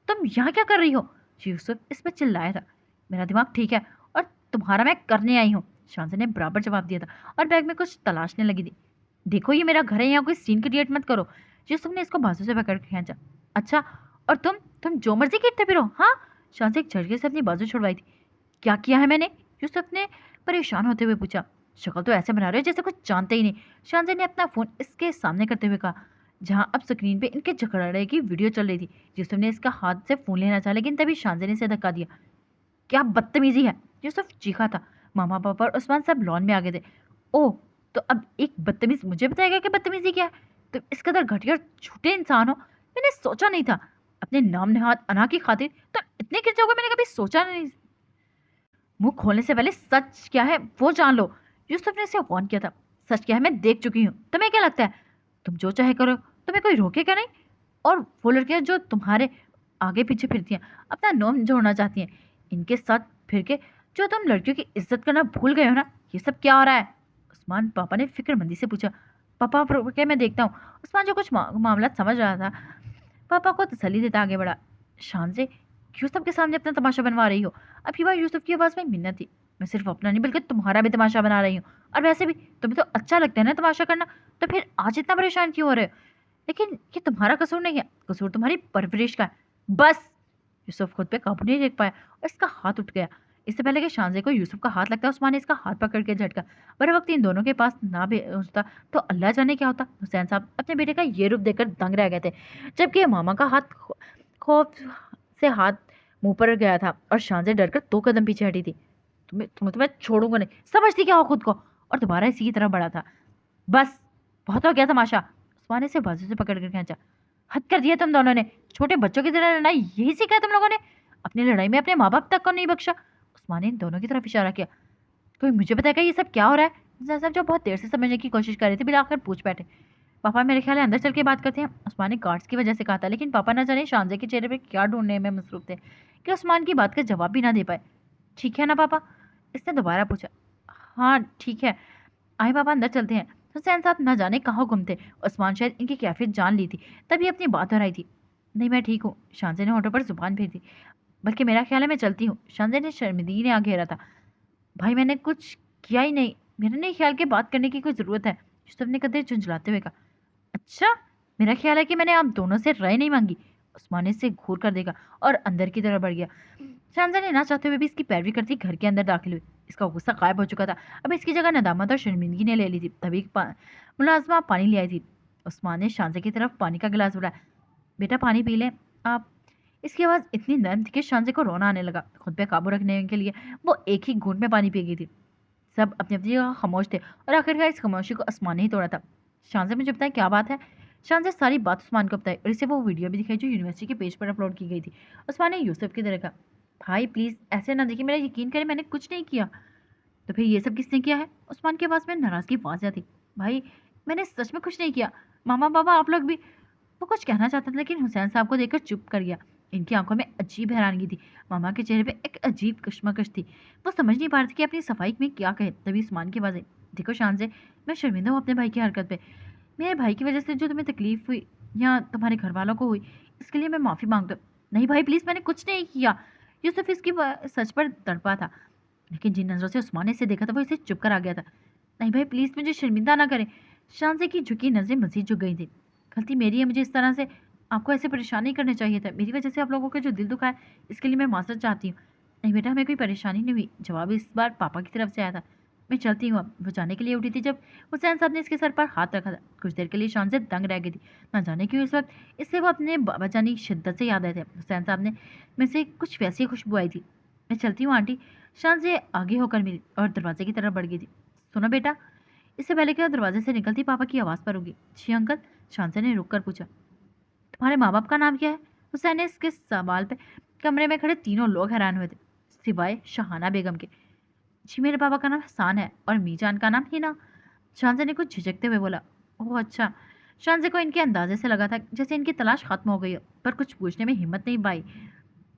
तुम यहाँ क्या कर रही हो? यूसुफ इस पर चिल्लाया था। मेरा दिमाग ठीक है, और तुम्हारा मैं करने आई हूँ, शांसे ने बराबर जवाब दिया था, और बैग में कुछ तलाशने लगी थी। देखो, ये मेरा घर है, यहाँ कोई सीन क्रिएट मत करो। यूसुफ ने इसको बाजू से पकड़ के खींचा। अच्छा, और तुम जो मर्जी कीरते फिरो, हाँ? शांसे एक झटके से अपनी बाजू छुड़वाई थी। क्या किया है मैंने? यूसुफ ने परेशान होते हुए पूछा। शक्ल तो ऐसे बना रहे हो जैसे कुछ जानते ही नहीं, शांसे ने अपना फोन इसके सामने करते हुए कहा, जहां अब स्क्रीन पे इनके झगड़े की वीडियो चल रही थी। यूसुफ ने इसका हाथ से फोन लेना चाहा, लेकिन तभी शांसे ने इसे धक्का दिया। क्या बदतमीजी है, यूसुफ चीखा था। मामा पापा और उस्मान सब लॉन में आ गए थे। ओह, तो अब एक बदतमीज मुझे बताएगा कि बदतमीजी क्या है? तुम इस कदर घटिया और झूठे इंसान हो, मैंने सोचा नहीं था। अपने नाम नेहात अना की खातिर तो इतने गिर जाओगे, मैंने कभी सोचा नहीं। मुंह खोलने से पहले सच क्या है वो जान लो। यूसुफ ने इसे वार्न किया था। सच क्या है मैं देख चुकी हूँ, तुम्हें क्या लगता है तुम जो चाहे करो, तुम्हें कोई रोकेगा नहीं? और वो लड़कियां जो तुम्हारे आगे पीछे फिरती हैं, अपना नाम जोड़ना चाहती हैं, इनके साथ फिर के जो तुम लड़कियों की इज्जत करना भूल गए हो ना, ये सब क्या हो रहा है? उस्मान पापा ने फिक्रमंदी से पूछा। पापा आप रुके, मैं देखता हूँ। उस्मान जो कुछ मामला समझ रहा था, पापा को तसल्ली देता आगे बढ़ा। शान से क्यों सबके सामने अपना तमाशा बनवा रही हो? अब की बार यूसुफ की आवाज़ में मिन्नत थी। मैं सिर्फ अपना नहीं बल्कि तुम्हारा भी तमाशा बना रही हूँ, और वैसे भी तुम्हें तो अच्छा लगता है ना तमाशा करना, तो फिर आज इतना परेशान क्यों हो रहे हो? लेकिन ये तुम्हारा कसूर नहीं है, कसूर तुम्हारी परवरिश का है। बस! यूसुफ खुद पे काबू नहीं रख पाया और इसका हाथ उठ गया। इससे पहले कि शानज़े को यूसुफ का हाथ लगता, उस्मान ने इसका हाथ पकड़ के झटका। बर वक्त इन दोनों के पास ना भी होता तो अल्लाह जाने क्या होता। हुसैन साहब अपने बेटे का ये रूप देखकर दंग रह गए थे, जबकि मामा का हाथ खौफ से हाथ मुंह पर गया था, और शानज़े डरकर 2 कदम पीछे हटी थी। तुम्हें छोड़ूंगा नहीं, समझती क्या हो खुद को? और दोबारा इसी की तरफ बढ़ा था। बस, बहुत हो गया तमाशा। उस्मान ने इसे बाजू से पकड़ कर खींचा। हद कर दिया तुम दोनों ने, छोटे बच्चों की तरह लड़ाई यही सीखा है तुम लोगों ने? अपनी लड़ाई में अपने माँ बाप तक को नहीं बख्शा। उस्मान ने इन दोनों की तरफ इशारा किया। कोई मुझे बताएगा ये सब क्या हो रहा है? मिर्जा साहब जो बहुत देर से समझने की कोशिश कर रहे थे, बिल आकर पूछ बैठे। पापा मेरे ख्याल है अंदर चल के बात करते हैं, उस्मान ने गार्ड्स की वजह से कहा था, लेकिन पापा न जाने शानजे के चेहरे पे क्या ढूंढने में मसरूफ थे कि उस्मान की बात का जवाब भी ना दे पाए। ठीक है ना पापा? इसने दोबारा पूछा। हाँ ठीक है, आए पापा अंदर चलते हैं। हुसैन साहब न जाने कहाँ गुम थे। उस्मान शायद इनकी कैफियत जान ली थी, तभी अपनी बात दोहराई थी। नहीं मैं ठीक हूँ, शानजे ने होठों पर जुबान फेर दी। बल्कि मेरा ख्याल है मैं चलती हूँ, शानजे ने शर्मिंदगी ने आगे घेरा था। भाई मैंने कुछ किया ही नहीं, मेरा नहीं ख्याल के बात करने की कोई ज़रूरत है, यूसुफ ने कदर झुंझलाते हुए कहा। अच्छा, मेरा ख्याल है कि मैंने आप दोनों से राय नहीं मांगी। उस्मान ने इसे घूर कर देखा और अंदर की तरफ बढ़ गया। शानजा ने ना चाहते हुए भी इसकी पैरवी करती घर के अंदर दाखिल हुई। इसका गुस्सा गायब हो चुका था, अब इसकी जगह नदामत और शर्मिंदगी ने ले ली थी। तभी मुलाजमा पानी ले आई थी। उस्मान ने शानजा की तरफ पानी का गिलास बढ़ाया। बेटा पानी पी लें आप। इसकी आवाज़ इतनी नर्म थी कि शानजे को रोना आने लगा। खुद पे काबू रखने के लिए वो एक ही घूंट में पानी पी गई थी। सब अपनी अपनी जगह खामोश थे और आखिरकार इस खामोशी को आसमान ने ही तोड़ा था। शानजे मुझे बताया क्या बात है? शानजे सारी बात उस्मान को बताई और इसे वो वीडियो भी दिखाई जो यूनिवर्सिटी के पेज पर अपलोड की गई थी। उस्मान ने यूसुफ की तरह कहा, भाई प्लीज़ ऐसे ना देखिए, मेरा यकीन करें मैंने कुछ नहीं किया। तो फिर ये सब किसने किया है? उस्मान के आवाज़ में नाराज़गी वाज़िह थी। भाई मैंने सच में कुछ नहीं किया। मामा बाबा आप लोग भी। वो कुछ कहना चाहता था लेकिन हुसैन साहब को देखकर चुप कर गया। इनकी आंखों में अजीब हैरानगी थी। मामा के चेहरे पे एक अजीब कश्मकश थी। वो समझ नहीं पा रहे थे कि अपनी सफाई में क्या कहे। तभी उस्मान की आवाज़ आई, देखो शानजे, मैं शर्मिंदा हूँ अपने भाई की हरकत पे। मेरे भाई की वजह से जो तुम्हें तकलीफ हुई या तुम्हारे घर वालों को हुई, इसके लिए मैं माफ़ी मांगता हूँ। नहीं भाई प्लीज़, मैंने कुछ नहीं किया। यूसुफ इसकी सच पर तड़पा था, लेकिन जिन नज़रों से उस्मान ने इसे देखा था वो इसे चुप कर आ गया था। नहीं भाई प्लीज़, मुझे शर्मिंदा ना करें। शानजे की झुकी नज़रें मज़ीद झुक गई थी। गलती मेरी है, मुझे इस तरह से आपको ऐसे परेशान नहीं करना चाहिए था। मेरी वजह से आप लोगों का जो दिल दुखा है, इसके लिए मैं माफ़रत चाहती हूँ। नहीं बेटा, हमें कोई परेशानी नहीं हुई। जवाब इस बार पापा की तरफ से आया था। मैं चलती हूँ अब। वो जाने के लिए उठी थी जब हुसैन साहब ने इसके सर पर हाथ रखा था। कुछ देर के लिए शानजे दंग रह गई थी। ना जाने क्यों इस वक्त इससे वो अपने बाबा जानी शिद्दत से याद आए थे। हुसैन साहब ने में से कुछ वैसी खुशबू आई थी। मैं चलती हूँ आंटी। शानजे आगे होकर मिली और दरवाजे की तरफ बढ़ गई थी। सुनो बेटा। इससे पहले कि वो दरवाजे से निकलती पापा की आवाज़ पर होगी। जी अंकल। शानजे ने रुक कर पूछा। तुम्हारे माँ बाप का नाम क्या है? हुसैन ने इसके सवाल पे कमरे में खड़े तीनों लोग हैरान हुए थे, सिवाय शहाना बेगम के। जी मेरे पापा का नाम हसान है और मीजान का नाम हिना। शानजे ने कुछ झिझकते हुए बोला। ओह अच्छा। शानजे को इनके अंदाजे से लगा था जैसे इनकी तलाश खत्म हो गई हो, पर कुछ पूछने में हिम्मत नहीं पाई।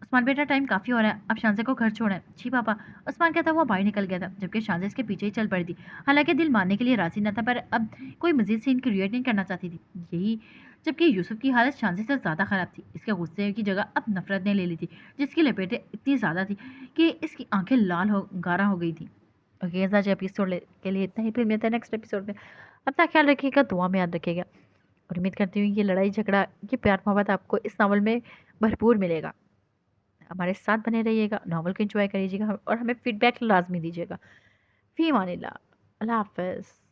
उस्मान बेटा टाइम काफ़ी हो रहा है, अब शानजे को घर छोड़ें। जी पापा। उस्मान कहता हुआ बाहर निकल गया था, जबकि शानजे इसके पीछे ही चल पड़ी थी। हालांकि दिल मानने के लिए राजी न था, पर अब कोई मजीद सीन क्रिएट नहीं करना चाहती थी। यही जबकि यूसुफ की हालत शानजे से ज़्यादा ख़राब थी। इसके गुस्से की जगह अब नफरत ने ले ली थी, जिसकी लपेटें इतनी ज़्यादा थी कि इसकी आंखें लाल हो गारा हो गई थी। ओके आज एपिसोड के लिए इतना ही, फिर मिलते हैं नेक्स्ट एपिसोड में। अपना ख्याल रखिएगा, दुआ में याद रखिएगा और उम्मीद करती हूँ ये लड़ाई झगड़ा, ये प्यार मोहब्बत आपको इस नावल में भरपूर मिलेगा। हमारे साथ बने रहिएगा, नॉवल को एंजॉय करिएगा और हमें फीडबैक लाजमी दीजिएगा। फ़ी अमानिल्लाह। अल्लाह हाफ़िज़।